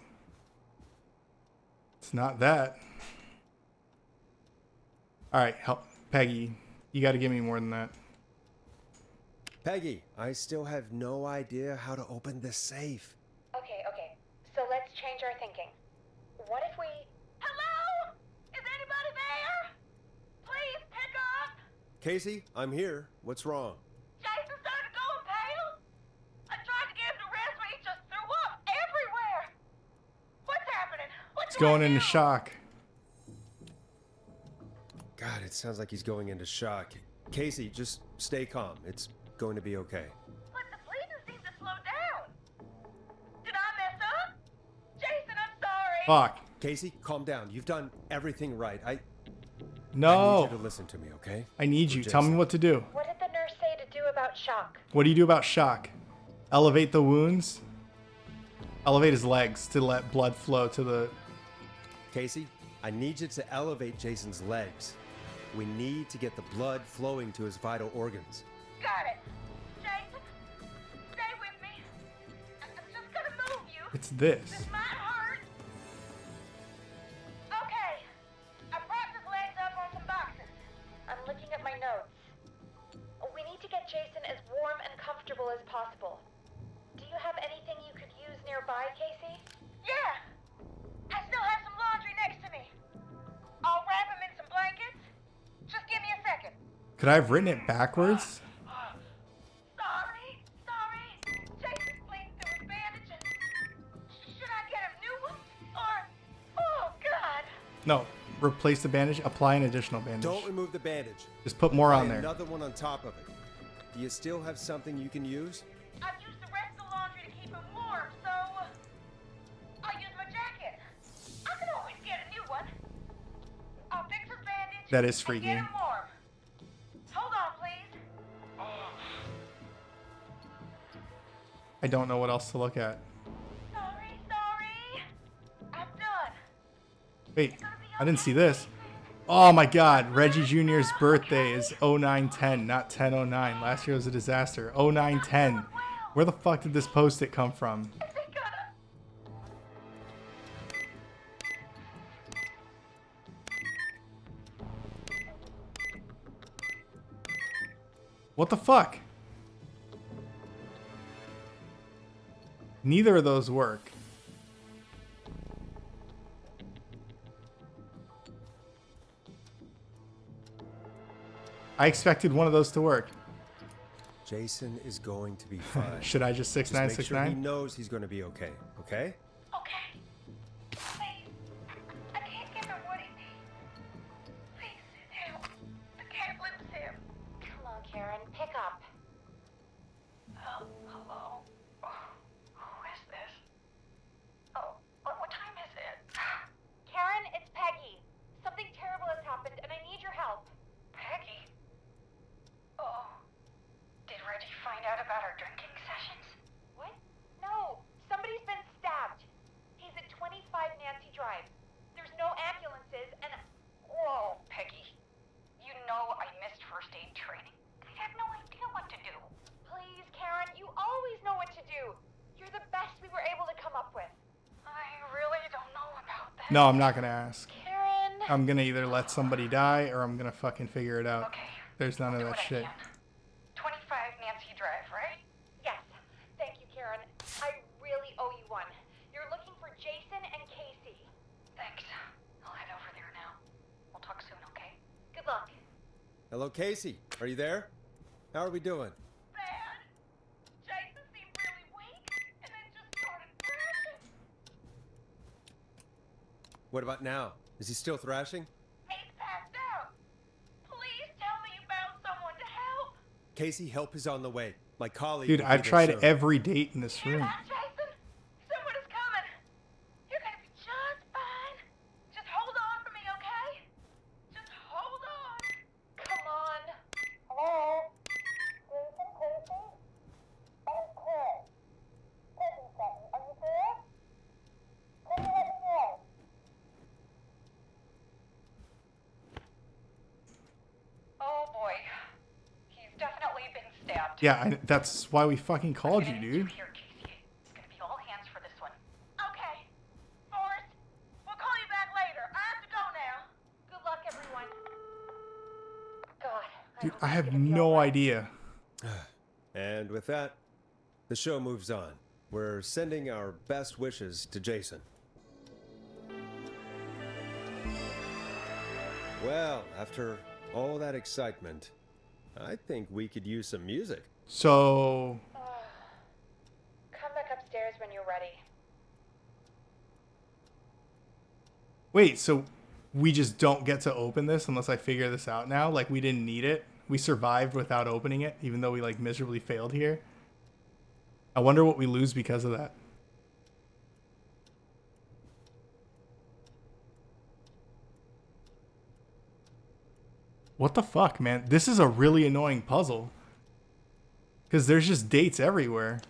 It's not that. Alright, help. Peggy, you gotta give me more than that. Peggy, I still have no idea how to open this safe. Okay. So let's change our thinking. What if we... Hello? Is anybody there? Please pick up! Casey, I'm here. What's wrong? Jason started going pale. I tried to get him to rest, but he just threw up everywhere. What's happening? What It's do I going into do? shock. God, it sounds like he's going into shock. Casey, just stay calm. It's going to be okay. But the breathing seemed to slow down. Did I mess up? Jason, I'm sorry. Fuck. Casey, calm down. You've done everything right. I need No. you to listen to me, okay? I need For you. Tell me Jason. what to do. What did the nurse say to do about shock? What do you do about shock? Elevate the wounds. Elevate his legs to let blood flow to the... Casey, I need you to elevate Jason's legs. We need to get the blood flowing to his vital organs. Got it. Jason, stay with me. I'm just gonna move you. It's this. This might hurt. Okay. I propped his legs up on some boxes. I'm looking at my notes. We need to get Jason as warm and comfortable as possible. Do you have anything you could use nearby, Casey? Yeah. I still have some laundry next to me. I'll wrap him in some blankets. Just give me a second. Could I have written it backwards? Sorry. Jason's bleeding through his bandages. Should I get him new ones? Or... Oh, God. No. Replace the bandage. Apply an additional bandage. Don't remove the bandage. Just put more on Lay there. Another one on top of it. Do you still have something you can use? I've used the rest of the laundry to keep him warm, so... I'll use my jacket. I can always get a new one. I'll fix his bandage... That is free and get game. him warm. Hold on, please. I don't know what else to look at. Sorry. I'm done. Wait, I didn't see this. Oh my god, Reggie Jr.'s birthday is 0910, not 1009. Last year was a disaster. 0910. Where the fuck did this post-it come from? Is it gonna... What the fuck? Neither of those work. I expected one of those to work. Jason is going to be fine. Should I just Just make sure he 6969? knows he's going to be okay. Okay? Okay. Please. I can't give him what he needs. Please sit down. I can't lose him. Come on, Karen. Pick up. Hello? Who is this? Oh, what time is it? Karen, it's Peggy. Something terrible has happened, and I need your help. Peggy? Oh. Did Reggie find out about our drinking sessions? What? No. Somebody's been stabbed. He's at 25 Nancy Drive. There's no ambulances, and... Whoa, Peggy. You know I missed first aid training. I have no idea what to do. Please, Karen, you always know what to do. You're the best we were able to come up with. I really don't know about that. No, I'm not gonna ask. Karen... I'm gonna either let somebody die or I'm gonna fucking figure it out. Okay. There's none of Do that what I shit. can. 25 Nancy Drive, right? Yes. Thank you, Karen. I really owe you one. You're looking for Jason and Casey. Thanks. I'll head over there now. We'll talk soon, okay? Good luck. Hello, Casey. Are you there? How are we doing? Bad. Jason seemed really weak, and then just started thrashing. What about now? Is he still thrashing? He's passed out. Please tell me you found someone to help. Casey, help is on the way. My colleague. Dude, will be I've there tried soon. every date in this Hear room. that, Jason? Someone is coming. You're gonna be just fine. Just hold on for me, okay? Just hold on. Come on. Hello? Jason, Casey? I'm Chris. Casey saying, are you there? Can you let me know? Oh boy. He's definitely been stabbed. Yeah, that's why we fucking called you, What are we gonna dude. do here, Casey? It's gonna be all hands for this one. Okay. Forrest, we'll call you back later. I have to go now. Good luck, everyone. God. Dude, hope I it's have gonna be no all right. idea. And with that, the show moves on. We're sending our best wishes to Jason. Well, after all that excitement, I think we could use some music. So, Come back upstairs when you're ready. wait, so we just don't get to open this unless I figure this out now. Like, we didn't need it. We survived without opening it, even though we, like, miserably failed here. I wonder what we lose because of that. What the fuck, man? This is a really annoying puzzle. Because there's just dates everywhere.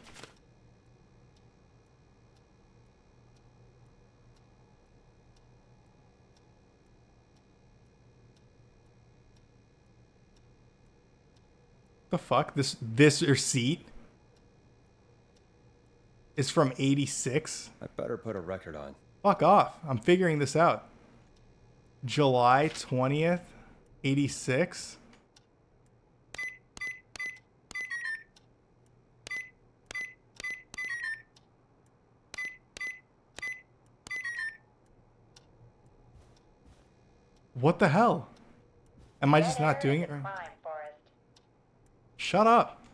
The fuck? This receipt is from 86? I better put a record on. Fuck off. I'm figuring this out. July 20th, 86? What the hell? Am I just not doing it right? Shut up.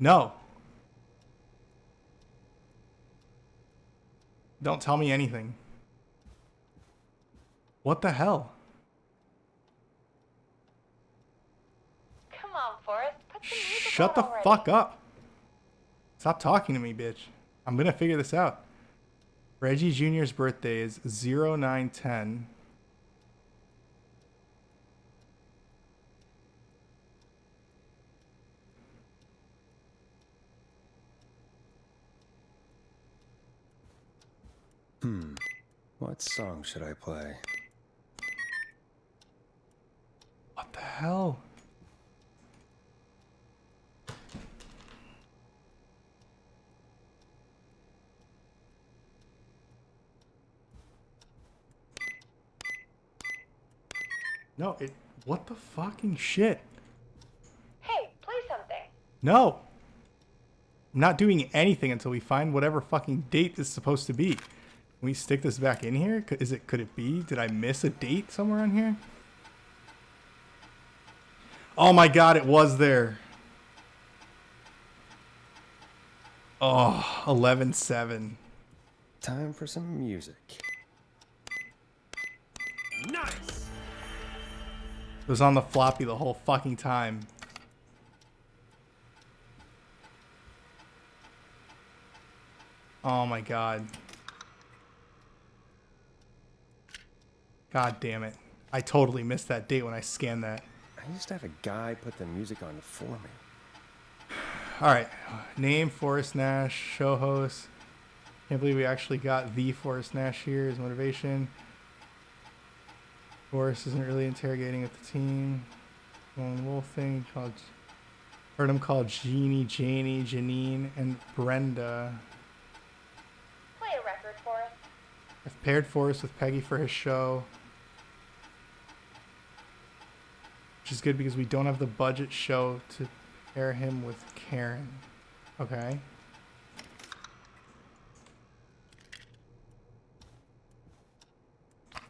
No. Don't tell me anything. What the hell? Come on, Forrest. Put the music Shut on the already. fuck up. Stop talking to me, bitch. I'm gonna figure this out. Reggie Jr.'s birthday is 0910. What song should I play? What the hell? No, what the fucking shit? Hey, play something. No. I'm not doing anything until we find whatever fucking date is supposed to be. Can we stick this back in here? Could it be? Did I miss a date somewhere on here? Oh my god, it was there. Oh, 11/7. Time for some music. Nice! It was on the floppy the whole fucking time. Oh my god. God damn it. I totally missed that date when I scanned that. I used to have a guy put the music on for me. Alright. Name, Forrest Nash, show host. Can't believe we actually got the Forrest Nash here. His motivation. Forrest isn't really interrogating with the team. One wolf thing called... Heard him call Jeannie, Janie, Janine, and Brenda. Play a record, Forrest. I've paired Forrest with Peggy for his show. Which is good because we don't have the budget show to pair him with Karen. Okay.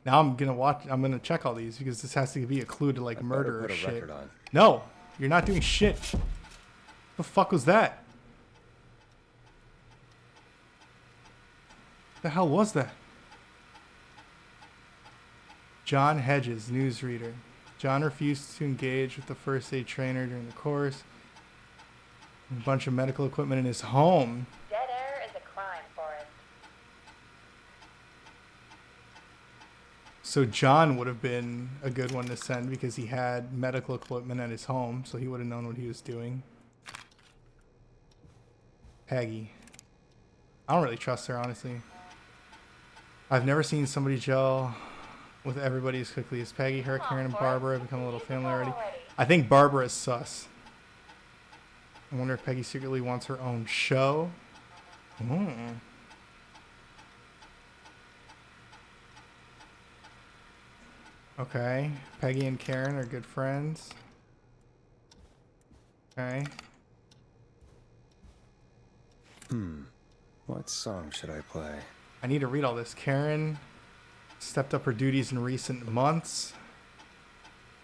Now I'm gonna check all these because this has to be a clue to like murder or put a shit. record on. No, you're not doing shit. The fuck was that? The hell was that? John Hedges, newsreader. John refused to engage with the first aid trainer during the course. A bunch of medical equipment in his home. Dead air is a crime, Forrest. So John would have been a good one to send because he had medical equipment at his home, so he would have known what he was doing. Peggy. I don't really trust her, honestly. I've never seen somebody gel with everybody as quickly as Peggy. Her, Karen, and Barbara have become a little family already. I think Barbara is sus. I wonder if Peggy secretly wants her own show. Okay. Peggy and Karen are good friends. Okay. What song should I play? I need to read all this. Karen stepped up her duties in recent months.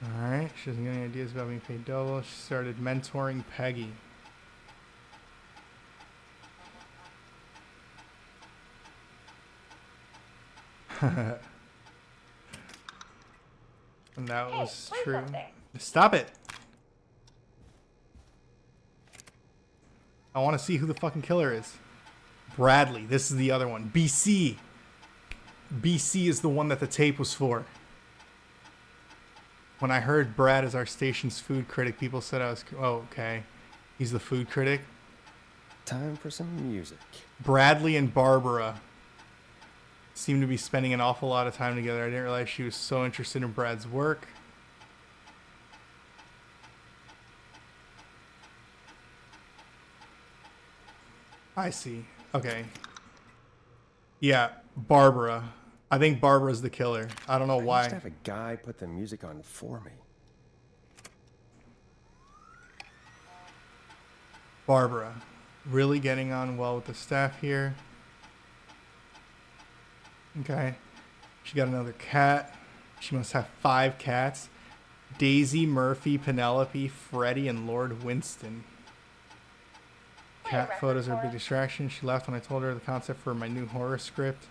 Alright. She doesn't get any ideas about being paid double. She started mentoring Peggy. And that Hey, was play true. something. Stop it. I want to see who the fucking killer is. Bradley. This is the other one. BC. BC is the one that the tape was for. When I heard Brad is our station's food critic, people said I was... Oh, okay. He's the food critic. Time for some music. Bradley and Barbara seem to be spending an awful lot of time together. I didn't realize she was so interested in Brad's work. I see. Okay. Yeah, Barbara. I think Barbara's the killer. I don't know I why. used to have a guy put the music on for me. Barbara. Really getting on well with the staff here. Okay. She got another cat. She must have 5 cats. Daisy, Murphy, Penelope, Freddie, and Lord Winston. Cat photos are a big distraction. She laughed when I told her the concept for my new horror script.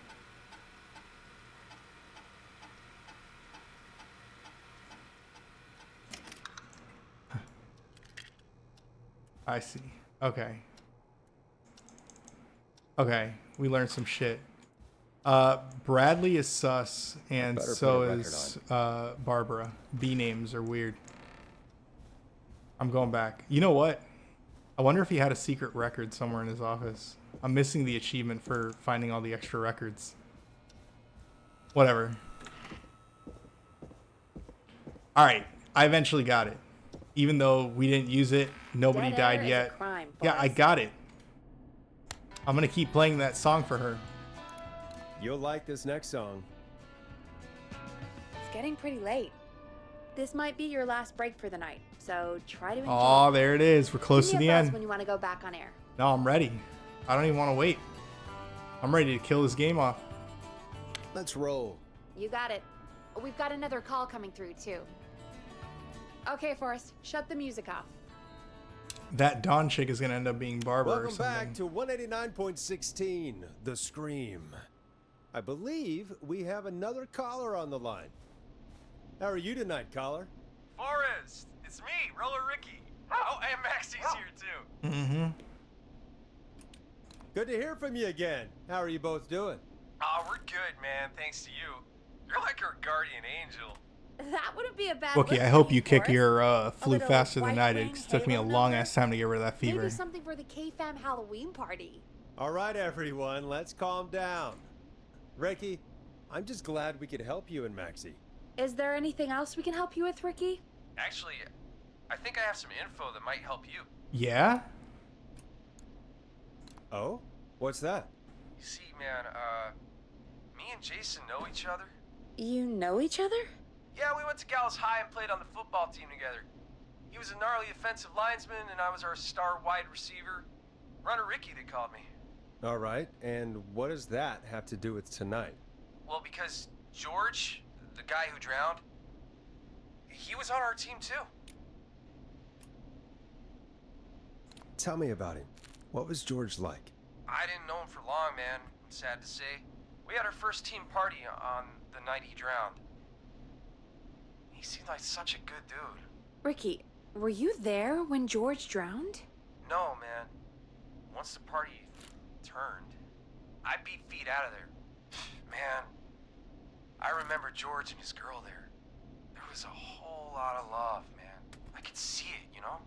I see. Okay. Okay, we learned some shit. Bradley is sus, and Better so put a record is Barbara. B names are weird. I'm going back. You know what? I wonder if he had a secret record somewhere in his office. I'm missing the achievement for finding all the extra records. Whatever. Alright, I eventually got it. Even though we didn't use it, nobody Dead air died is a yet. crime, Yeah, I Forrest. got it. I'm gonna keep playing that song for her. You'll like this next song. It's getting pretty late. This might be your last break for the night, so try to enjoy. Oh, there it is. We're close to Give me the a buzz end. when you want to go back on air. No, I'm ready. I don't even want to wait. I'm ready to kill this game off. Let's roll. You got it. We've got another call coming through, too. Okay, Forrest, shut the music off. That Dawn chick is gonna end up being Barbara or Welcome something. back to 189.16, The Scream. I believe we have another caller on the line. How are you tonight, caller? Forrest, it's me, Roller Ricky. Oh, and Maxie's here too. Mm-hmm. Good to hear from you again. How are you both doing? Oh, we're good, man. Thanks to you. You're like our guardian angel. That wouldn't be a bad Okay, look I for hope you, you kick Forrest. your flu little faster than white I did. wing 'Cause it took me a halo long number. ass time to get rid of that fever. Maybe something for the K-Fam Halloween party. All right, everyone, let's calm down. Ricky, I'm just glad we could help you and Maxie. Is there anything else we can help you with, Ricky? Actually, I think I have some info that might help you. Yeah? Oh? What's that? You see, man, me and Jason know each other. You know each other? Yeah, we went to Gallows High and played on the football team together. He was a gnarly offensive lineman, and I was our star wide receiver. Runner Ricky, they called me. All right, and what does that have to do with tonight? Well, because George, the guy who drowned, he was on our team too. Tell me about him. What was George like? I didn't know him for long, man. I'm sad to say. We had our first team party on the night he drowned. He seemed like such a good dude. Ricky, were you there when George drowned? No, man. Once the party turned, I beat feet out of there. Man, I remember George and his girl there. There was a whole lot of love, man. I could see it, you know?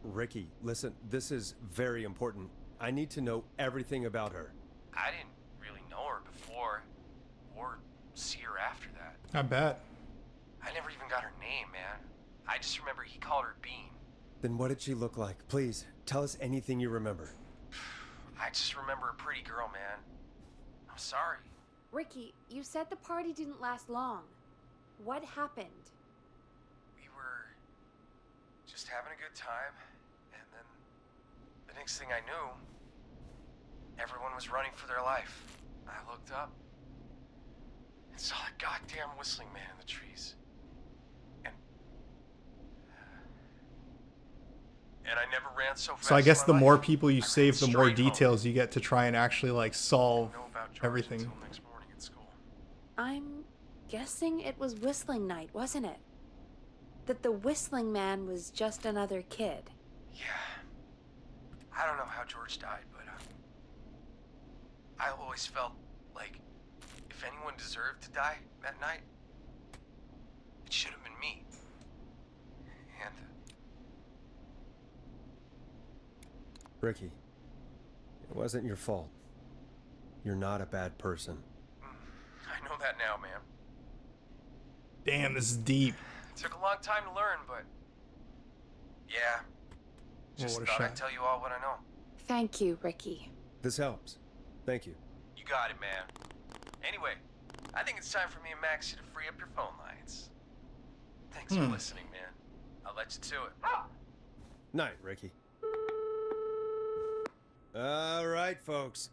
Ricky, listen, this is very important. I need to know everything about her. I didn't really know her before, or see her after that. I bet. I never even got her name, man. I just remember he called her Bean. Then what did she look like? Please, tell us anything you remember. I just remember a pretty girl, man. I'm sorry. Ricky, you said the party didn't last long. What happened? We were just having a good time, and then the next thing I knew, everyone was running for their life. I looked up and saw a goddamn whistling man in the trees. And and I never ran so fast. So I guess in the my more life. people you I save, the ran more straight home. details you get to try and actually like solve Know about George everything. until next morning at school. I'm guessing it was Whistling Night, wasn't it? That the Whistling Man was just another kid. Yeah. I don't know how George died, but I always felt like if anyone deserved to die that night, it should have been me. And Ricky, it wasn't your fault. You're not a bad person. I know that now, man. Damn, this is deep. It took a long time to learn, but yeah. Well, Just what a thought I'd shot. tell you all what I know. Thank you, Ricky. This helps. Thank you. You got it, man. Anyway, I think it's time for me and Maxie to free up your phone lines. Thanks for listening, man. I'll let you to it. Night, Ricky. All right, folks.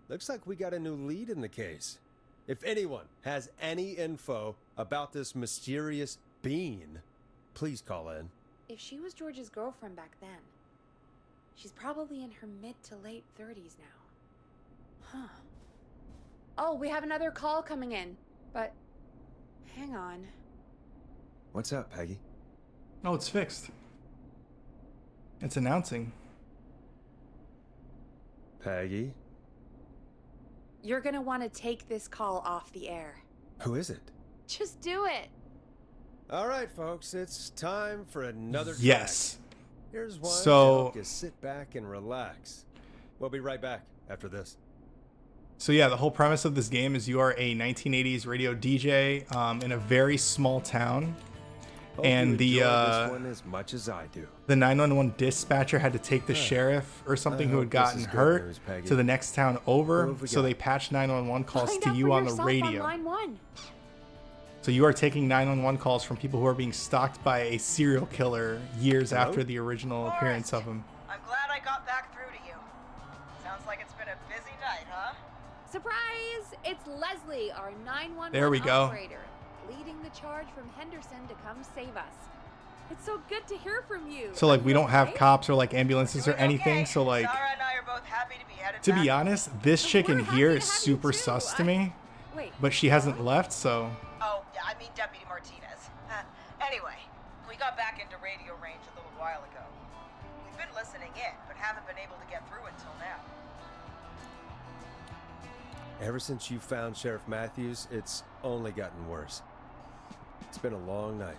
Looks like we got a new lead in the case. If anyone has any info about this mysterious being, please call in. If she was George's girlfriend back then, she's probably in her mid to late 30s now. Huh. Oh, we have another call coming in, but hang on. What's up, Peggy? Oh, it's fixed. It's announcing. Peggy? You're gonna want to take this call off the air. Who is it? Just do it. All right, folks, it's time for another track. Yes. Here's one So- to help you sit back and relax. We'll be right back after this. So yeah, the whole premise of this game is you are a 1980s radio DJ in a very small town, Hope and you the enjoy this one as much as I do. 911 dispatcher had to take the sheriff or something I who hope had this gotten is good hurt news, Peggy. to the next town Who over, have we so got? they patched 911 calls Find to out you for on the yourself radio. line 1. So you are taking 911 calls from people who are being stalked by a serial killer years Hello? after the original appearance of him. I'm glad I got back through to you. Sounds like it's been a busy night, huh? Surprise! It's Leslie, our 911 There we go. operator, leading the charge from Henderson to come save us. It's so good to hear from you. So like Are we you don't have okay? cops or like ambulances or Doing anything. okay. So like, Zara and I are both happy to be headed to back. be honest, this We're chick in happy here to is have you super too. sus to me, Wait, but she hasn't left, so Oh, yeah, I mean Deputy Martinez. Anyway, we got back into radio range a little while ago. We've been listening in, but haven't been able to get through until now. Ever since you found Sheriff Matthews, it's only gotten worse. It's been a long night.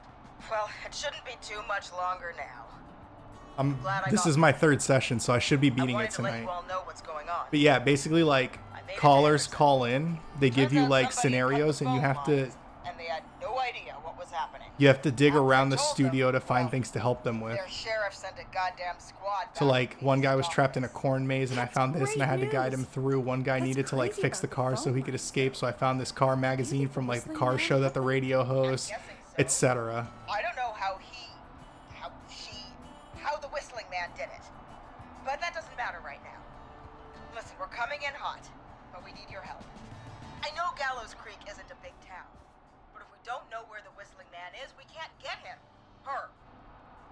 Well, it shouldn't be too much longer now. Glad I this got is my third session, so I should be I beating wanted it to let tonight. you all know what's going on. But yeah, basically like I made it to callers Henderson. call in, they give Turns you out like somebody cut the scenarios and you phone have to lines, and they had no idea what was happening. dig After I around the told studio them, to find well, things to help them with. Their sheriff sent a goddamn squad. So back like with one these guy was trapped in a documents. corn maze and I That's found this and I had to great guide news. him through. One guy What's needed to like crazy fix the about the car so phone he could lines? escape, so I found this car magazine from like the Whistling car Man show that the radio hosts, guessing so. etc. I don't know how the Whistling Man did it. But that doesn't matter right now. Listen, we're coming in hot, but we need your help. I know Gallows Creek isn't a big town, but if we don't know where the Whistling Man is, we can't get him. Her.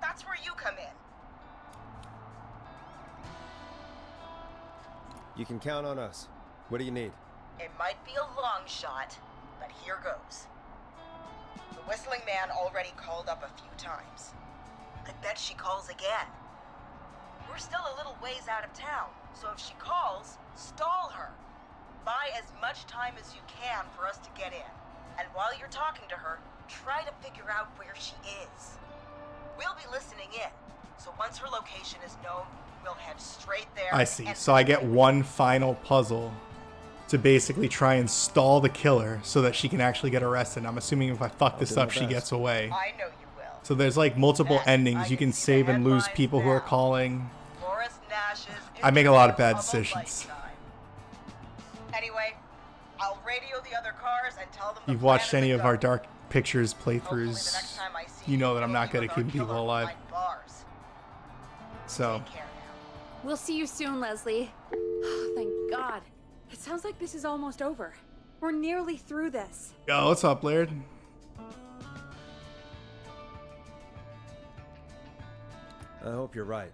That's where you come in. You can count on us. What do you need? It might be a long shot, but here goes. The Whistling Man already called up a few times. I bet she calls again. We're still a little ways out of town, so if she calls, stall her. Buy as much time as you can for us to get in. And while you're talking to her, try to figure out where she is. We'll be listening in, so once her location is known, we'll head straight there. I see. and- So I get one final puzzle to basically try and stall the killer so that she can actually get arrested. I'm assuming if I fuck this do my up, she best. gets away. I know you will. So there's like multiple Next, I endings. You can can see the save and lose headlines people who are now. calling. Forrest Nash's I make a lot of interview bad a decisions. lifetime. Anyway, I'll radio the other cars and tell them the You've watched plan is any a of go. our Dark Pictures Hopefully the playthroughs. next time I see You know that I'm it'll not be good with at our keeping people killer alive. behind bars. So, Take care now. We'll see you soon, Leslie. Thank God. It sounds like this is almost over. We're nearly through this. yo, what's up, Laird? I hope you're right.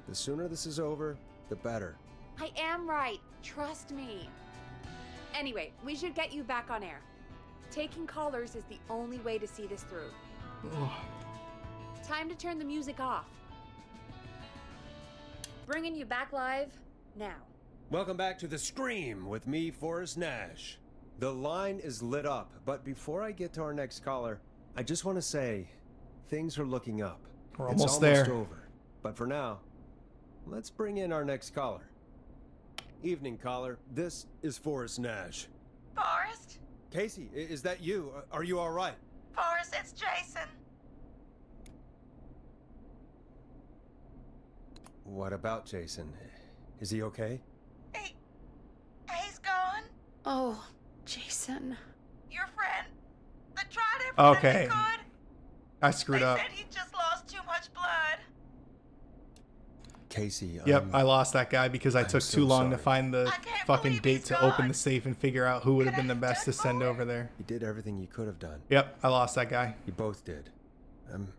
The sooner this is over, the better. I am right. Trust me. Anyway, we should get you back on air. Taking callers is the only way to see this through. Time to turn the music off. Bringing you back live now. Welcome back to The Scream with me, Forrest Nash. The line is lit up, but before I get to our next caller, I just want to say things are looking up. We're It's almost there. over. But for now, let's bring in our next caller. Evening, caller. This is Forrest Nash. Forrest? Casey, is that you? Are you all right? Forrest, it's Jason. What about Jason? Is he okay? He's gone. Oh, Jason. Your friend. They tried everything Okay. they could. I screwed They up. said he just lost too much blood. Casey, Yep, I lost that guy because I I'm took so too long to sorry. find the I can't fucking believe date he's to open gone. the safe and figure out who would have Could been the I best to have send done over there. You did everything you could have done. Yep, I lost that guy. You both did. I'm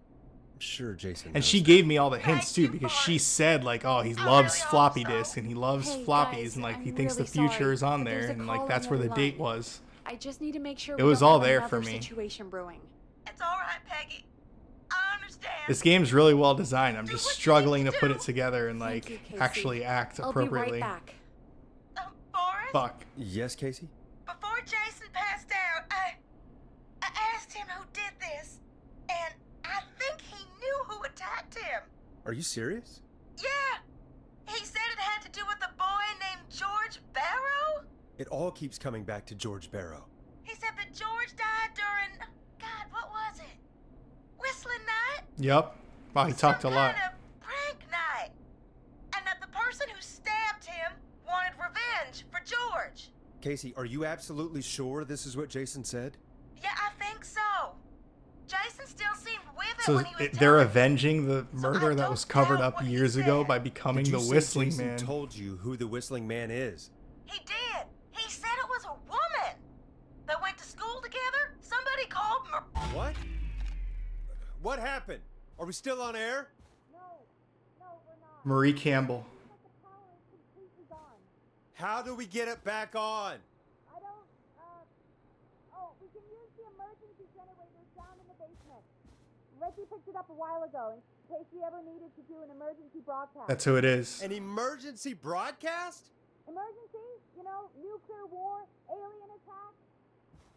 sure Jason And knows she that. gave me all the Thank hints too you, because Forrest. she said like, oh, he I loves really hope floppy so. disks and he loves Hey, floppies guys, and like he I'm thinks really the future sorry, is on but there there's a and like call that's on where the the date line. was. I just need to make sure It we was don't all have there for another me. situation brewing. It's all right, Peggy. I understand. This game's really well designed. I'm Do just what you need struggling to to put do. it together and Thank like you, Casey. actually act I'll appropriately. be right back. Forrest? Fuck. Yes, Casey? Before Jason passed out, I asked him who did this, and I think he knew who attacked him. Are you serious? Yeah. He said it had to do with a boy named George Barrow. It all keeps coming back to George Barrow. He said that George died during, God, what was it? Whistling night? Yep. Wow, he talked a Some lot. kind of prank night. And that the person who stabbed him wanted revenge for George. Casey, are you absolutely sure this is what Jason said? Yeah, I think so. Jason still seemed with it So when he was they're telling me. avenging the So I murder that don't was covered doubt up what he years ago said. by becoming Did the you say Whistling Jason Man. told you who the Whistling Man is? He did. He said it was a woman. They went to school together. Somebody called What? What happened? Are we still on air? Marie Campbell. How do we get it back on? We can use the emergency generators down in the basement. Reggie picked it up a while ago in case we ever needed to do an emergency broadcast. That's who it is. An emergency broadcast? Emergency? You know, nuclear war, alien attack,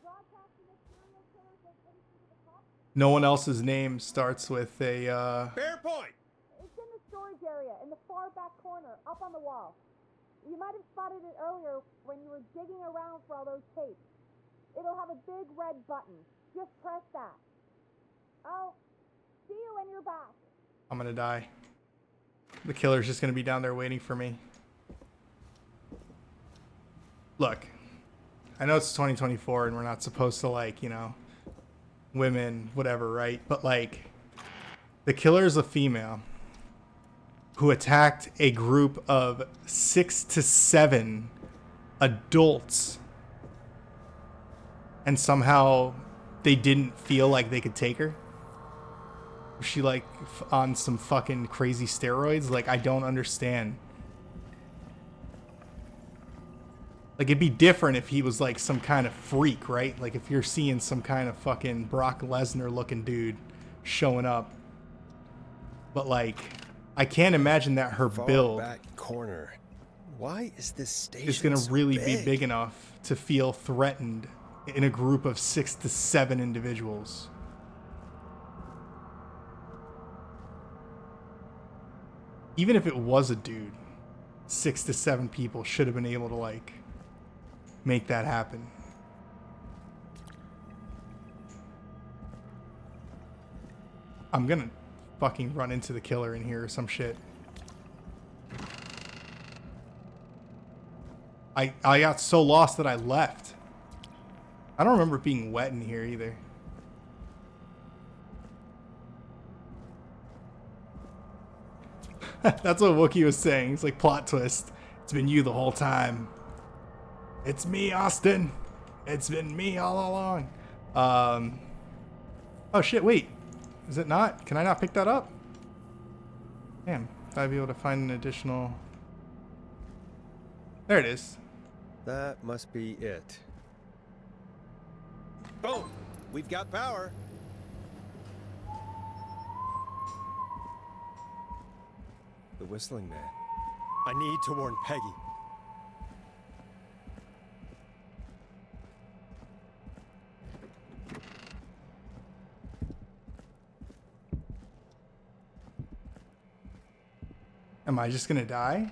broadcasting the serial killers that chase into the cops. No one else's name starts with a Fair point. It's in the storage area in the far back corner, up on the wall. You might have spotted it earlier when you were digging around for all those tapes. It'll have a big red button. Just press that. I'll see you when you're back. I'm gonna die. The killer's just gonna be down there waiting for me. Look, I know it's 2024 and we're not supposed to like, you know, women, whatever, right? But like, the killer is a female who attacked a group of 6 to 7 adults, and somehow they didn't feel like they could take her. Was she like on some fucking crazy steroids? Like, I don't understand. Like, it'd be different if he was like some kind of freak, right? Like if you're seeing some kind of fucking Brock Lesnar looking dude showing up. But like, I can't imagine that her Far build back corner. Why is this station is gonna so really be big enough to feel threatened in a group of 6 to 7 individuals. Even if it was a dude, 6 to 7 people should have been able to like make that happen. I'm gonna fucking run into the killer in here or some shit. I got so lost that I left. I don't remember it being wet in here either. That's what Wookie was saying. It's like, plot twist. It's been you the whole time. It's me, Austin. It's been me all along. Oh shit, wait. Is it not? Can I not pick that up? Damn, I'd be able to find an additional... There it is. That must be it. Boom! We've got power. The Whistling Man. I need to warn Peggy. Am I just gonna die?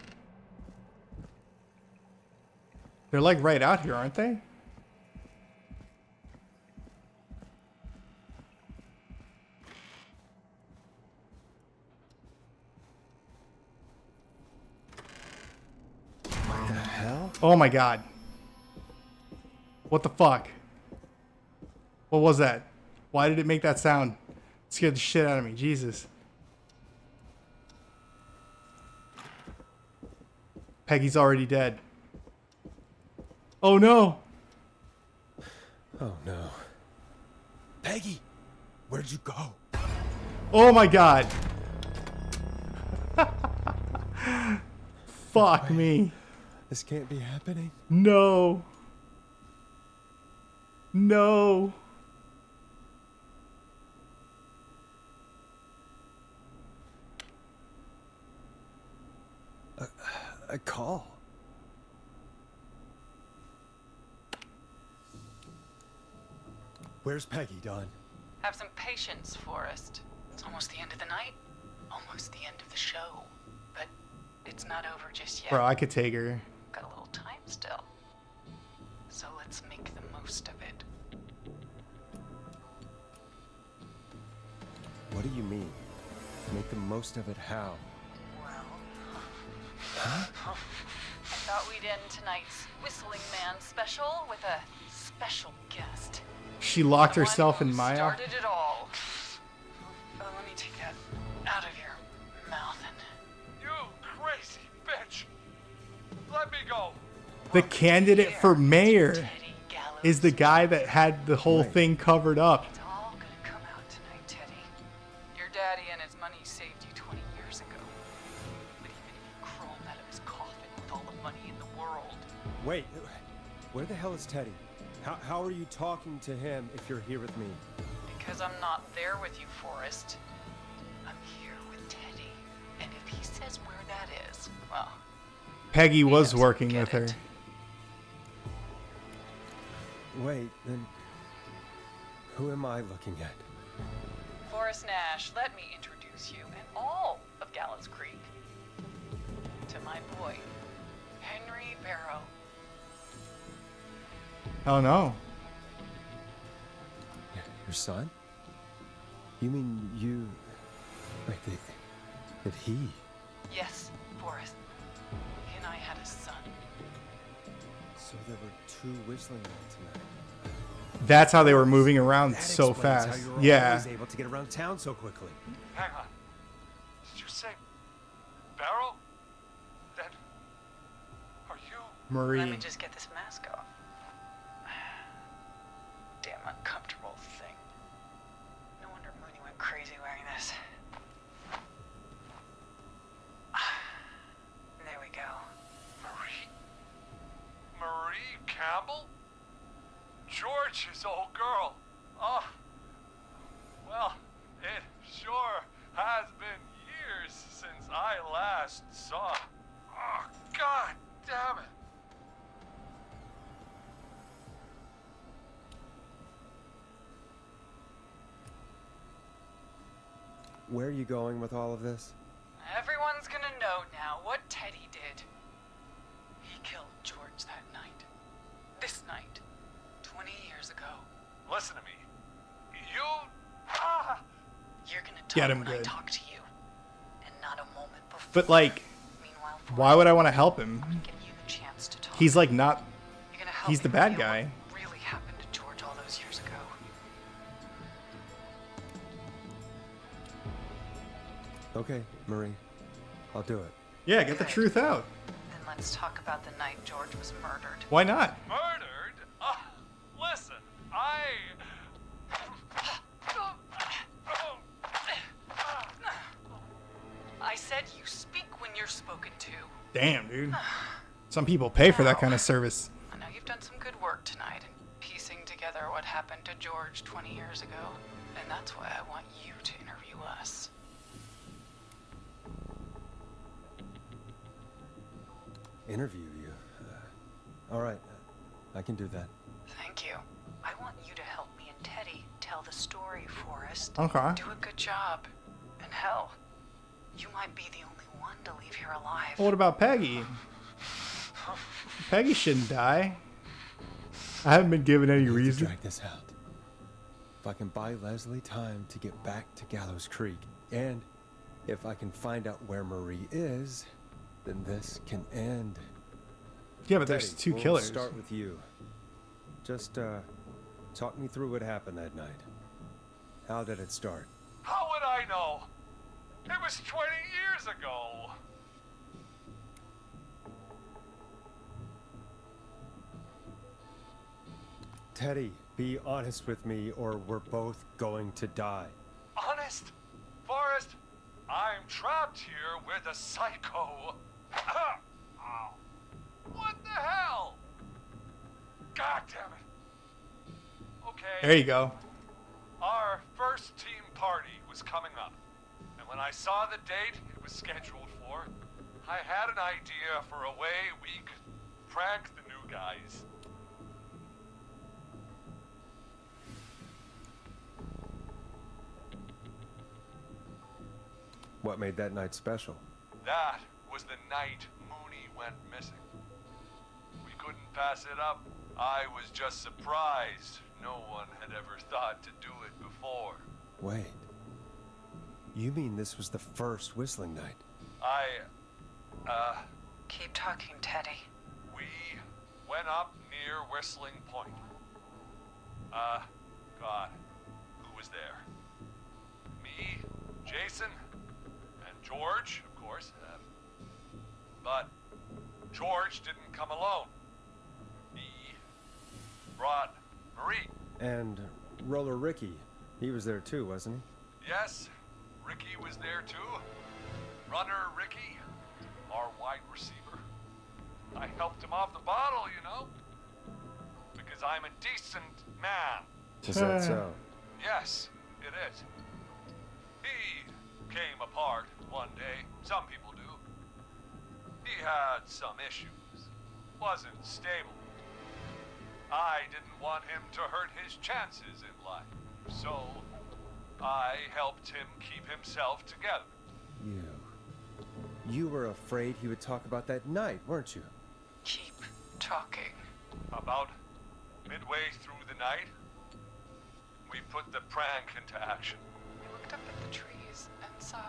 They're like right out here, aren't they? What the hell? Oh my god. What the fuck? What was that? Why did it make that sound? It scared the shit out of me. Jesus. Peggy's already dead. Oh no. Oh no. Peggy! Where'd you go? Oh my god. Fuck me. This can't be happening. No. No. A call. Where's Peggy, Don? Have some patience, Forrest. It's almost the end of the night. Almost the end of the show. But it's not over just yet. Bro, I could take her. Got a little time still. So let's make the most of it. What do you mean? Make the most of it how? Well... I thought we'd end tonight's Whistling Man special with a special guest. She locked The one herself who in my office. started it all. Let me take that out of your mouth and... You crazy bitch! Let me go! The candidate for mayor Teddy Gallows. is the guy that had the whole thing covered up. It's all gonna come out tonight, Teddy. Your daddy and his money saved you 20 years ago. But even if you crawled out of his coffin with all the money in the world, Wait, where the hell is Teddy? How are you talking to him if you're here with me? because I'm not there with you, Forrest, I'm here with Teddy. And if he says where that is, well, Peggy was doesn't working get with her. it. Wait, then who am I looking at? Forrest Nash, let me introduce you and all of Gallows Creek to my boy, Henry Barrow. Oh no. Your son? You mean you... Wait, that he... Yes, Forrest. He and I had a son. So there were two Whistling Men tonight. That's how they were moving around That so explains fast. How you were Yeah. always able to get around town so quickly. Hang on. Did you say Barrow? Then are you? Marie. Let me just get this mask off. Damn uncomfortable thing. No wonder Mooney went crazy wearing this. There we go. Marie Campbell? George's old girl. Oh, well, it sure has been years since I last saw. Oh, God damn it. Where are you going with all of this? Everyone's gonna know now what Teddy did. He killed George that night. This night. 20 years ago. Listen to me. You're gonna talk Get him when I good. talk to you. And not a moment before. But like, Meanwhile, why would I want to help him? I'm giving you the chance to talk. He's like not. You're gonna help He's me the bad reveal guy. What really happened to George all those years ago. Okay, Marie. I'll do it. Yeah, get the truth out. Then let's talk about the night George was murdered. Why not? Murdered? Listen, I said said you speak when you're spoken to. Damn, dude. Some people pay for that kind of service. I know you've done some good work tonight in piecing together what happened to George 20 years ago. And that's why I want you to interview us. Interview you? All right, I can do that. Thank you. I want you to help me and Teddy tell the story, Forrest. Okay. Do a good job. And hell, you might be the only one to leave here alive. What about Peggy? Peggy shouldn't die. I haven't been given any I need to reason. drag this out. If I can buy Leslie time to get back to Gallows Creek, and if I can find out where Marie is, then this can end. Yeah, but there's Teddy, two we'll killers. start with you. Just talk me through what happened that night. How did it start? How would I know? It was 20 years ago. Teddy, be honest with me or we're both going to die. Honest? Forrest, I'm trapped here with a psycho. Ow. What the hell? God damn it. Okay. There you go. Our first team party was coming up. And when I saw the date it was scheduled for, I had an idea for a way we could prank the new guys. What made that night special? That was the night Mooney went missing. We couldn't pass it up. I was just surprised no one had ever thought to do it before. Wait. You mean this was the first whistling night? Keep talking, Teddy. We went up near Whistling Point. God, who was there? Me, Jason, and George, of course. But George didn't come alone. He brought Marie. And Roller Ricky, he was there too, wasn't he? Yes, Ricky was there too. Runner Ricky, our wide receiver. I helped him off the bottle, you know. Because I'm a decent man. Is that so? Yes, it is. He came apart one day. Some people do. He had some issues. Wasn't stable. I didn't want him to hurt his chances in life. So, I helped him keep himself together. You were afraid he would talk about that night, weren't you? Keep talking. About midway through the night, we put the prank into action. We looked up at the trees and saw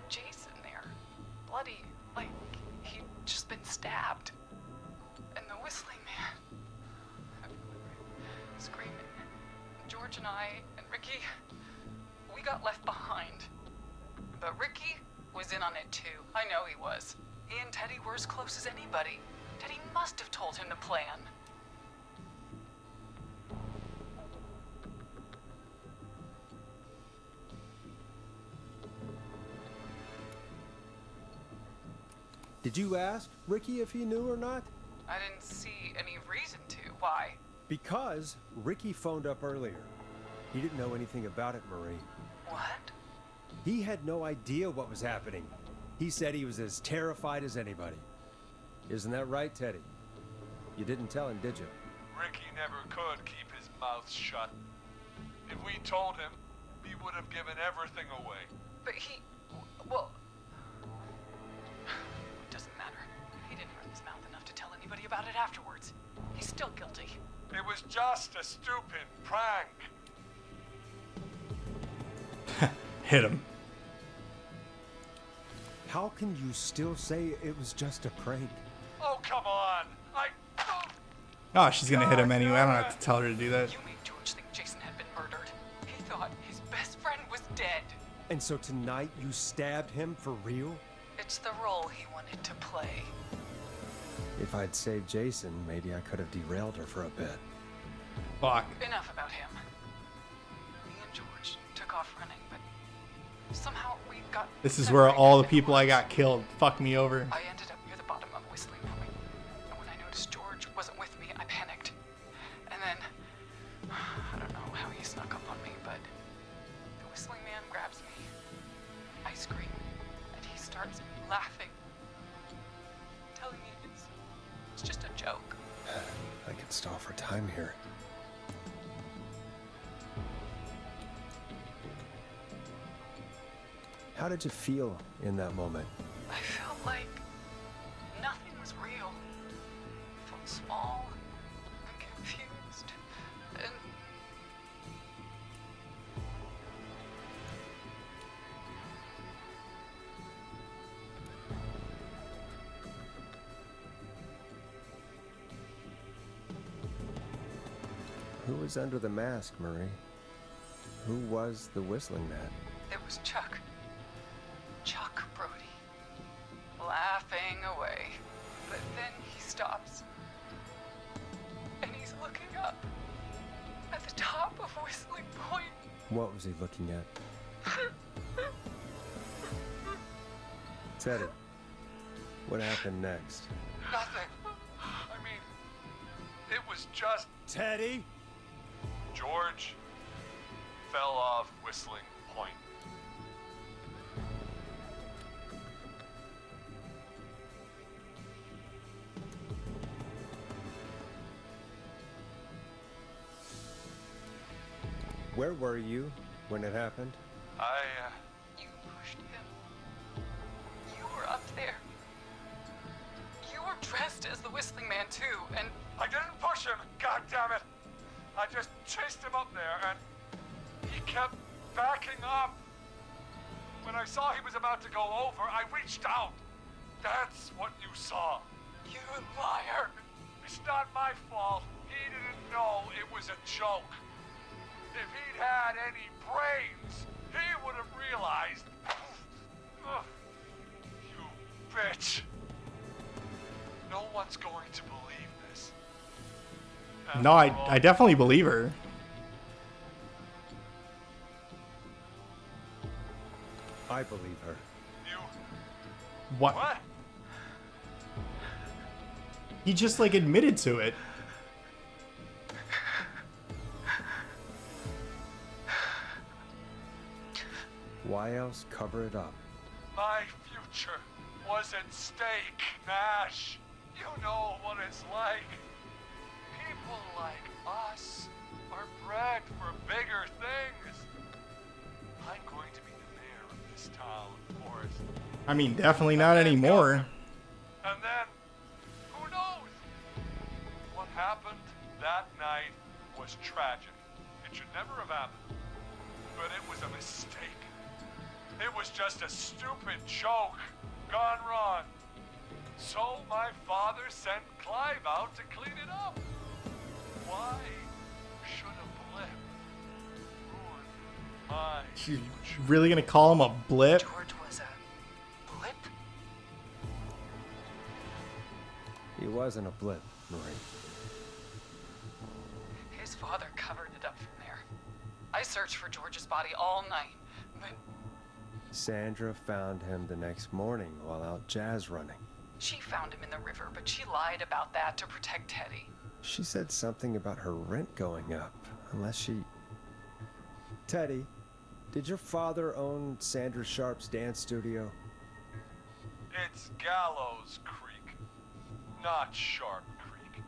Jason there. Bloody, like he'd just been stabbed. And the whistling man, screaming. George and I and Ricky, we got left behind. But Ricky was in on it too. I know he was. He and Teddy were as close as anybody. Teddy must have told him to plan. Did you ask Ricky if he knew or not? I didn't see any reason to. Why? Because Ricky phoned up earlier. He didn't know anything about it, Marie. What? He had no idea what was happening. He said he was as terrified as anybody. Isn't that right, Teddy? You didn't tell him, did you? Ricky never could keep his mouth shut. If we told him, he would have given everything away. But well, it doesn't matter. He didn't run his mouth enough to tell anybody about it afterwards. He's still guilty. It was just a stupid prank. Hit him. How can you still say it was just a prank? Oh, come on. Oh, she's gonna hit him anyway. I don't have to tell her to do that. You made George think Jason had been murdered. He thought his best friend was dead. And so tonight you stabbed him for real? It's the role he wanted to play. If I'd saved Jason, maybe I could have derailed her for a bit. Fuck. Enough about him. Me and George took off running, but Somehow we got. This is where all the separated people I and got killed fucked me over. I ended up near the bottom of Whistling Point, and when I noticed George wasn't with me, I panicked. And then, I don't know how he snuck up on me, but the Whistling Man grabs me. I scream, and he starts laughing, telling me it's just a joke. I can stall for time here. How did you feel in that moment? I felt like nothing was real. I felt small and confused, and Who was under the mask, Marie? Who was the Whistling Man? it was Chuck. Chuck Brody. Laughing away. But then he stops. And he's looking up. At the top of Whistling Point. What was he looking at? Teddy, what happened next? Nothing. I mean, it was just Teddy? George fell off Whistling Point. Where were you when it happened? You pushed him. You were up there. You were dressed as the Whistling Man too, and I didn't push him, god damn it! I just chased him up there and he kept backing up. When I saw he was about to go over, I reached out. That's what you saw. you liar. It's not my fault. He didn't know it was a joke. If he'd had any brains, he would have realized. Ugh. You bitch. No one's going to believe this. No, I definitely believe her. I believe her. You. What? What? He just like admitted to it. Why else cover it up? My future was at stake, Nash. You know what it's like. People like us are bred for bigger things. I'm going to be the mayor of this town, Forrest. I mean, definitely not anymore. And then, who knows? What happened that night was tragic. It should never have happened. But it was a mistake. It was just a stupid joke gone wrong. So my father sent Clive out to clean it up. Why should a blip ruin my She's future? really gonna call him a blip? George was a blip? He wasn't a blip, Marie. His father covered it up from there. I searched for George's body all night, but Sandra found him the next morning while out jazz running. she found him in the river, but she lied about that to protect Teddy. She said something about her rent going up, unless she... Teddy, did your father own Sandra Sharp's dance studio? It's Gallows Creek, not Sharp Creek.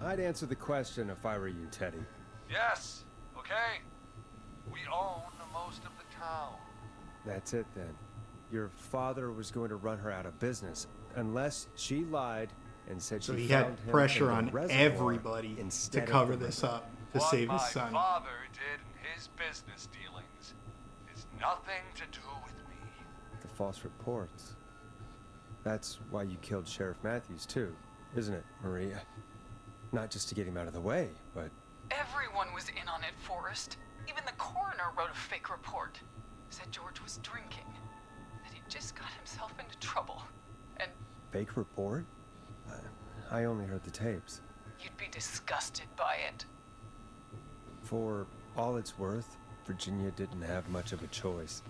I'd answer the question if I were you, Teddy. Yes, okay. We own most of the town. That's it then. Your father was going to run her out of business, unless she lied and said So she he found had him pressure in the on reservoir everybody to instead of cover the this river. up, to What save his son. my father did in his business dealings is nothing to do with me. The false reports. That's why you killed Sheriff Matthews too, isn't it, Maria? Not just to get him out of the way, but... Everyone was in on it, Forrest. Even the coroner wrote a fake report. Said George was drinking. That he just got himself into trouble. And Fake report? I only heard the tapes. you'd be disgusted by it. For all it's worth, Virginia didn't have much of a choice.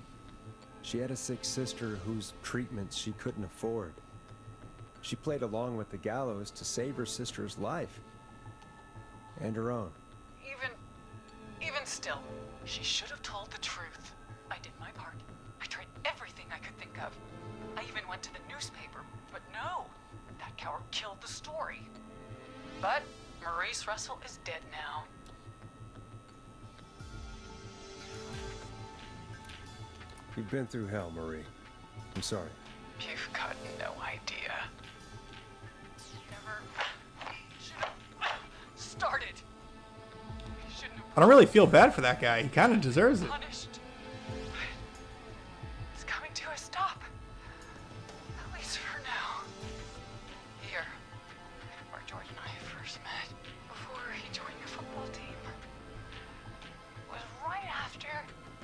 She had a sick sister whose treatments she couldn't afford. She played along with the gallows to save her sister's life. And her own. Even still, she should have told the truth. I did my part. I tried everything I could think of. I even went to the newspaper, but no, that coward killed the story. But Maurice Russell is dead now. You've been through hell, Marie. I'm sorry. You've got no idea. Never should have started. Shouldn't have I don't really feel bad for that guy. He kind of deserves it. punished. It's coming to a stop. At least for now. Here, where George and I first met, before he joined your football team, was right after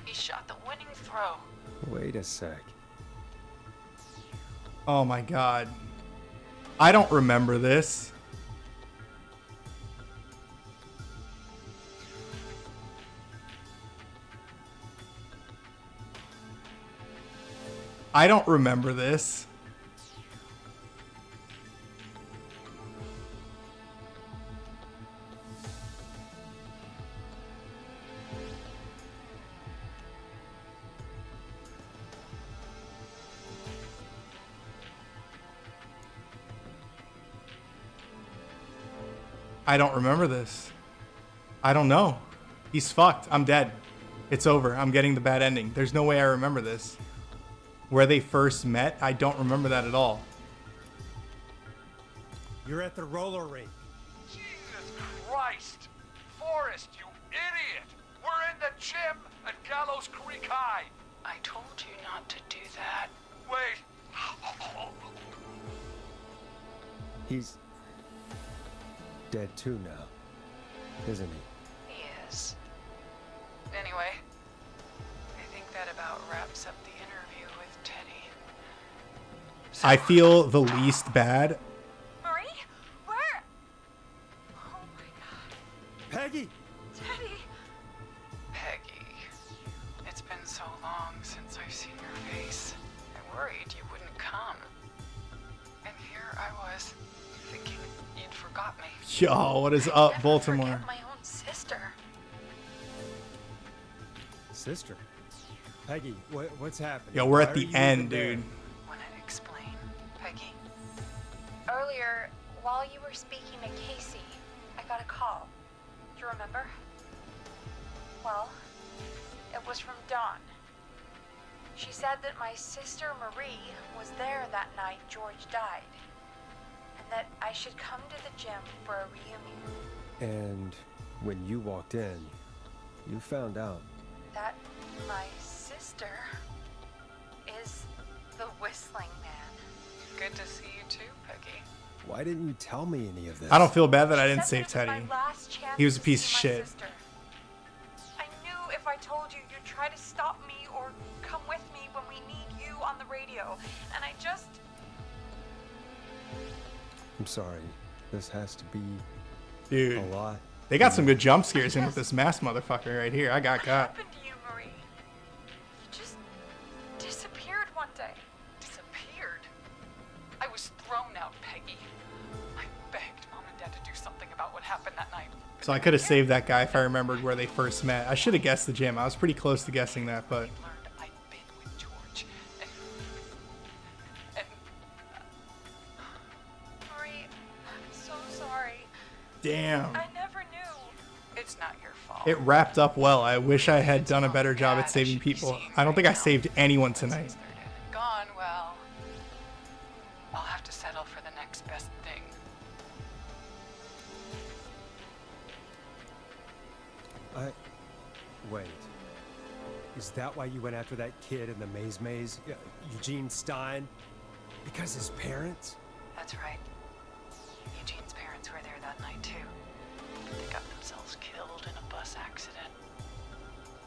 he shot the winning throw. Wait a sec. Oh my god. I don't remember this. I don't remember this. I don't remember this. I don't know. He's fucked. I'm dead. It's over. I'm getting the bad ending. There's no way I remember this. Where they first met, I don't remember that at all. You're at the roller rink. Jesus Christ! Forrest, you idiot! We're in the gym at Gallows Creek High! I told you not to do that. Wait! He's dead too now, isn't he? He is. Anyway, I think that about wraps up the interview with Teddy. So, I feel the least bad. Marie? Where? Oh my god. Peggy! Teddy! Peggy, it's been so long since I've seen your face. I worried you wouldn't come. And here I was, thinking you'd forgot me. Yo, what is up, Never Baltimore? forget my own sister. Sister? Peggy, what's happening? Yo, we're Why at are the you end, even there? dude. Wanna explain, Peggy? Earlier, while you were speaking to Casey, I got a call. Do you remember? Well, it was from Dawn. She said that my sister Marie was there that night George died, and that I should come to the gym for a reunion. And when you walked in, you found out. That my sister is the Whistling Man. Good to see you too, Peggy. Why didn't you tell me any of this? I don't feel bad that I She didn't said save that it was Teddy. my last chance He was a to piece of see my shit. sister. I knew if I told you, you'd try to stop me or come with me when we need you on the radio. And I just... I'm sorry. This has to be Dude, a lot. they got some good jump scares in with this masked motherfucker right here. I got What got. happened to you, Marie? You just disappeared one day. Disappeared. I was thrown out, Peggy. I begged Mom and Dad to do something about what happened that night. So I could have saved that guy if I remembered where they first met. I should have guessed the gym. I was pretty close to guessing that, but Learned I'd been with George. And Marie, I'm so sorry. damn. I never knew. it's not your fault. It wrapped up well. I wish I had done a better job at saving people. I don't think I saved anyone tonight. Since they're dead and gone, well, I'll have to settle for the next best thing. Wait. Is that why you went after that kid in the maze? Eugene Stein? Because his parents? That's right. Eugene's parents were there that night too. They got themselves killed in a bus accident.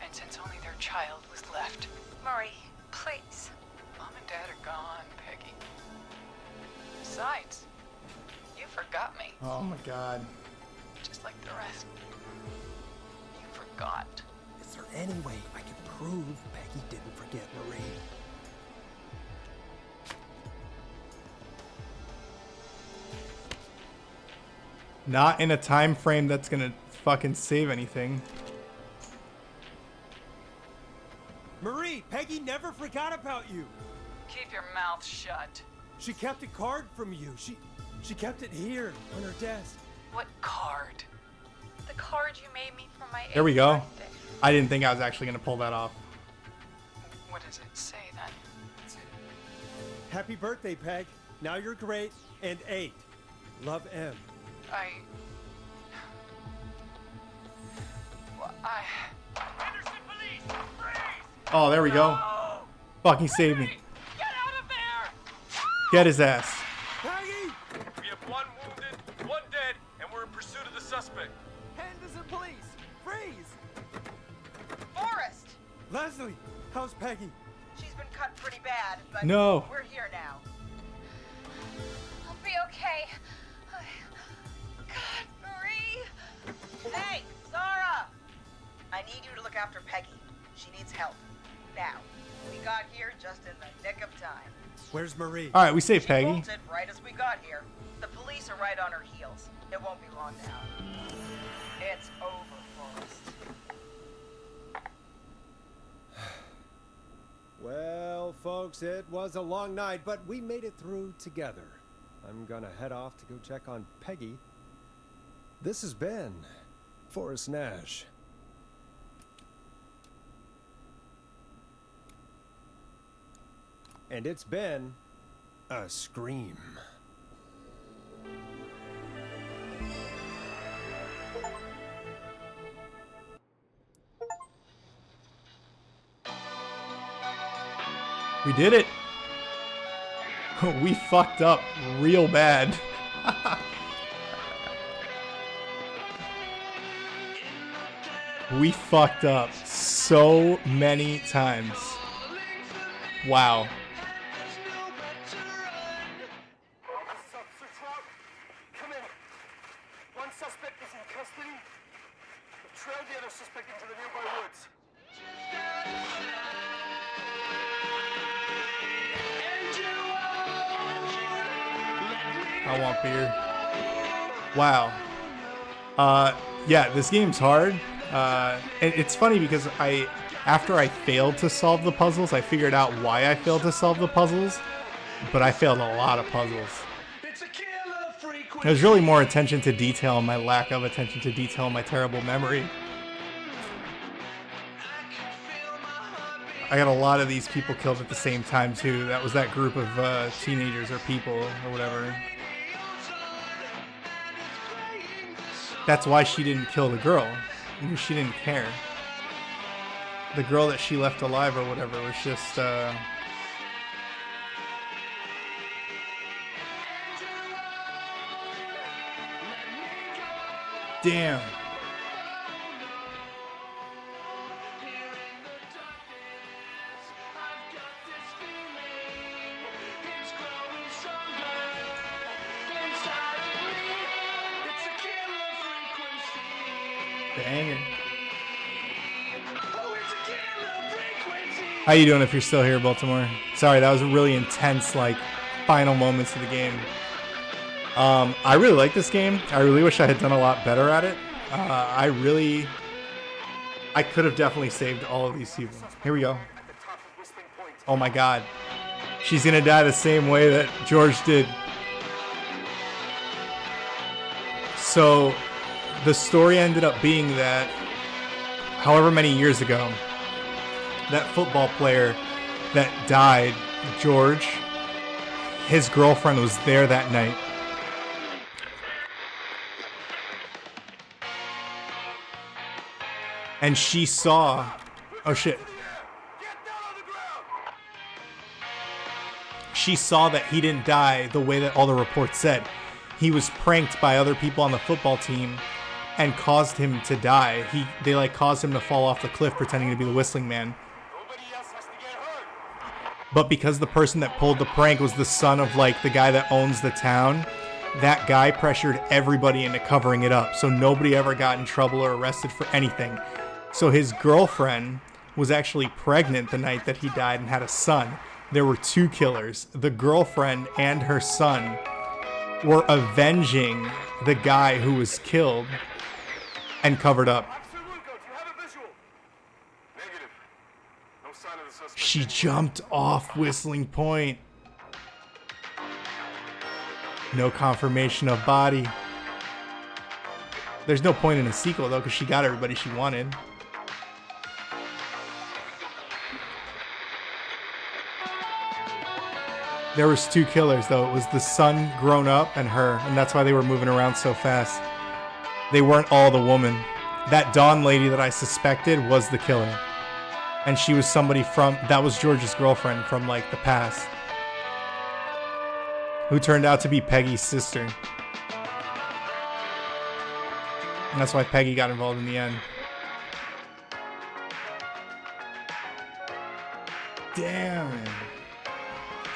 And since only their child was left, Marie, please. Mom and Dad are gone, Peggy. Besides, you forgot me, Oh my god. just like the rest. You forgot Is there any way I can prove Peggy didn't forget Marie? Not in a time frame that's gonna fucking save anything. Marie, Peggy never forgot about you. Keep your mouth shut. She kept a card from you. She kept it here on her desk. What card? The card you made me for my There we 8th go. birthday. I didn't think I was actually gonna pull that off. What does it say then? Happy birthday, Peg. Now you're great and 8. Love, M. Henderson police! Freeze! Oh, there we go. Fucking save me. Get out of there! Get his ass. Peggy! We have 1 wounded, 1 dead, and we're in pursuit of the suspect. Henderson police! Freeze! Forrest! Leslie, how's Peggy? She's been cut pretty bad, but No. we're here now. I'll be okay. God, Marie. Hey, Zara! I need you to look after Peggy. She needs help. Now. We got here just in the nick of time. Where's Marie? All right, we saved She Peggy. bolted right as we got here. The police are right on her heels. It won't be long now. It's over, Forrest. Well, folks, it was a long night, but we made it through together. I'm gonna head off to go check on Peggy. This has been Forrest Nash. And it's been a scream. We did it. We fucked up real bad. We fucked up so many times. Wow. Officer Trout, come in. One suspect is in custody. We've trailed the other suspect into the nearby woods. I want beer. Wow. Yeah, this game's hard. It's funny because after I failed to solve the puzzles, I figured out why I failed to solve the puzzles, but I failed a lot of puzzles. There's really more attention to detail and my lack of attention to detail and my terrible memory. I got a lot of these people killed at the same time too. That was that group of teenagers or people or whatever. That's why she didn't kill the girl. Because she didn't care. The girl that she left alive or whatever was just damn. Banging. How you doing if you're still here, Baltimore? Sorry, that was a really intense, like, final moments of the game. I really like this game. I really wish I had done a lot better at it. I could have definitely saved all of these people. Here we go. Oh my god. She's gonna die the same way that George did. So, the story ended up being that, however many years ago, that football player that died, George, his girlfriend was there that night. And she saw, oh shit. She saw that he didn't die the way that all the reports said. He was pranked by other people on the football team and caused him to die. They like caused him to fall off the cliff pretending to be the Whistling Man. But because the person that pulled the prank was the son of like the guy that owns the town, that guy pressured everybody into covering it up. So nobody ever got in trouble or arrested for anything. So his girlfriend was actually pregnant the night that he died and had a son. There were two killers. The girlfriend and her son were avenging the guy who was killed and covered up. She jumped off Whistling Point. No confirmation of body. There's no point in a sequel though, because she got everybody she wanted. There was two killers though. It was the son grown up and her, and that's why they were moving around so fast. They weren't all the woman. That Dawn lady that I suspected was the killer. And she was somebody that was George's girlfriend from like the past, who turned out to be Peggy's sister. And that's why Peggy got involved in the end. Damn, man.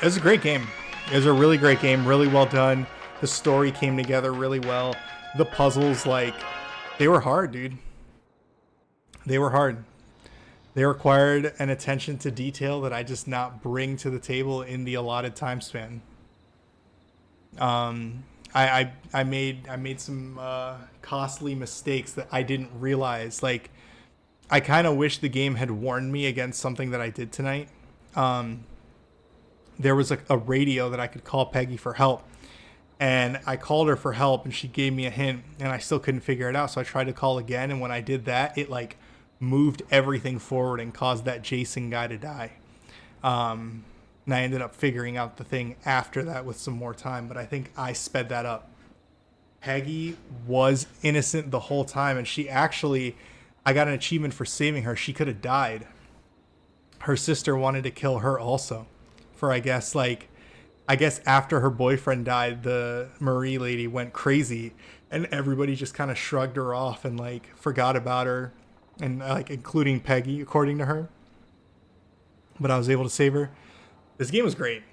It was a great game. It was a really great game, really well done. The story came together really well. The puzzles, like, they were hard, dude. They were hard. They required an attention to detail that I just not bring to the table in the allotted time span. I made some costly mistakes that I didn't realize. Like, I kind of wish the game had warned me against something that I did tonight. There was a radio that I could call Peggy for help. And I called her for help and she gave me a hint and I still couldn't figure it out. So I tried to call again. And when I did that, it like moved everything forward and caused that Jason guy to die. And I ended up figuring out the thing after that with some more time. But I think I sped that up. Peggy was innocent the whole time. And she actually, I got an achievement for saving her. She could have died. Her sister wanted to kill her also. For I guess after her boyfriend died, the Marie lady went crazy and everybody just kind of shrugged her off and like forgot about her, and like including Peggy, according to her. But I was able to save her. This game was great.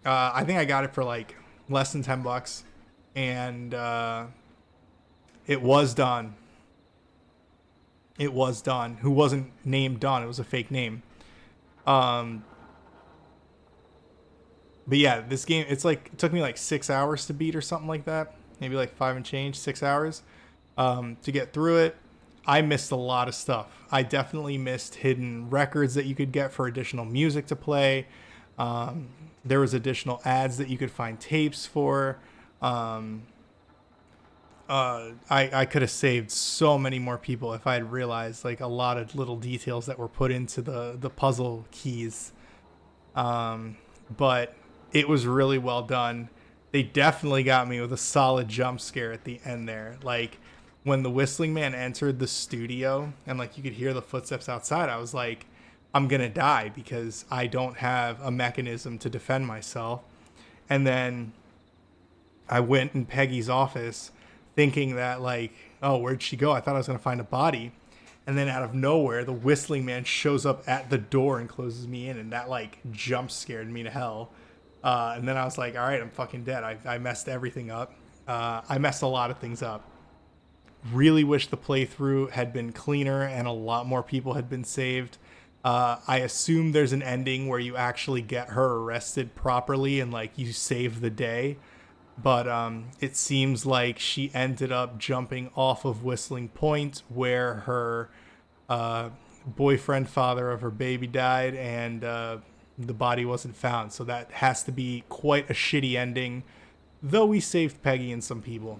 I think I got it for like less than $10, and it was Dawn. It was Dawn, who wasn't named Dawn. It was a fake name. But yeah, this game, it took me like 6 hours to beat or something like that. Maybe like 5 and change, 6 hours to get through it. I missed a lot of stuff. I definitely missed hidden records that you could get for additional music to play. There was additional ads that you could find tapes for. I could have saved so many more people if I had realized like a lot of little details that were put into the puzzle keys. But it was really well done. They definitely got me with a solid jump scare at the end there. Like when the Whistling Man entered the studio and like you could hear the footsteps outside, I was like, I'm going to die because I don't have a mechanism to defend myself. And then I went in Peggy's office thinking that like, oh, where'd she go? I thought I was going to find a body. And then out of nowhere, the Whistling Man shows up at the door and closes me in. And that like jump scared me to hell. And then I was like, all right, I'm fucking dead. I messed everything up. I messed a lot of things up. Really wish the playthrough had been cleaner and a lot more people had been saved. I assume there's an ending where you actually get her arrested properly and like you save the day. But it seems like she ended up jumping off of Whistling Point where her boyfriend, father of her baby, died, and the body wasn't found. So that has to be quite a shitty ending, though we saved Peggy and some people.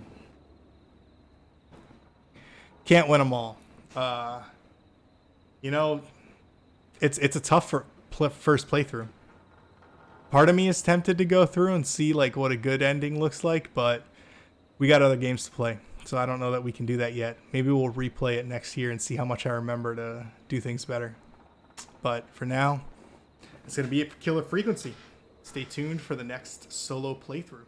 Can't win them all. It's a tough first playthrough. Part of me is tempted to go through and see like what a good ending looks like, but we got other games to play, so I don't know that we can do that yet. Maybe we'll replay it next year and see how much I remember to do things better. But for now, it's going to be it for Killer Frequency. Stay tuned for the next solo playthrough.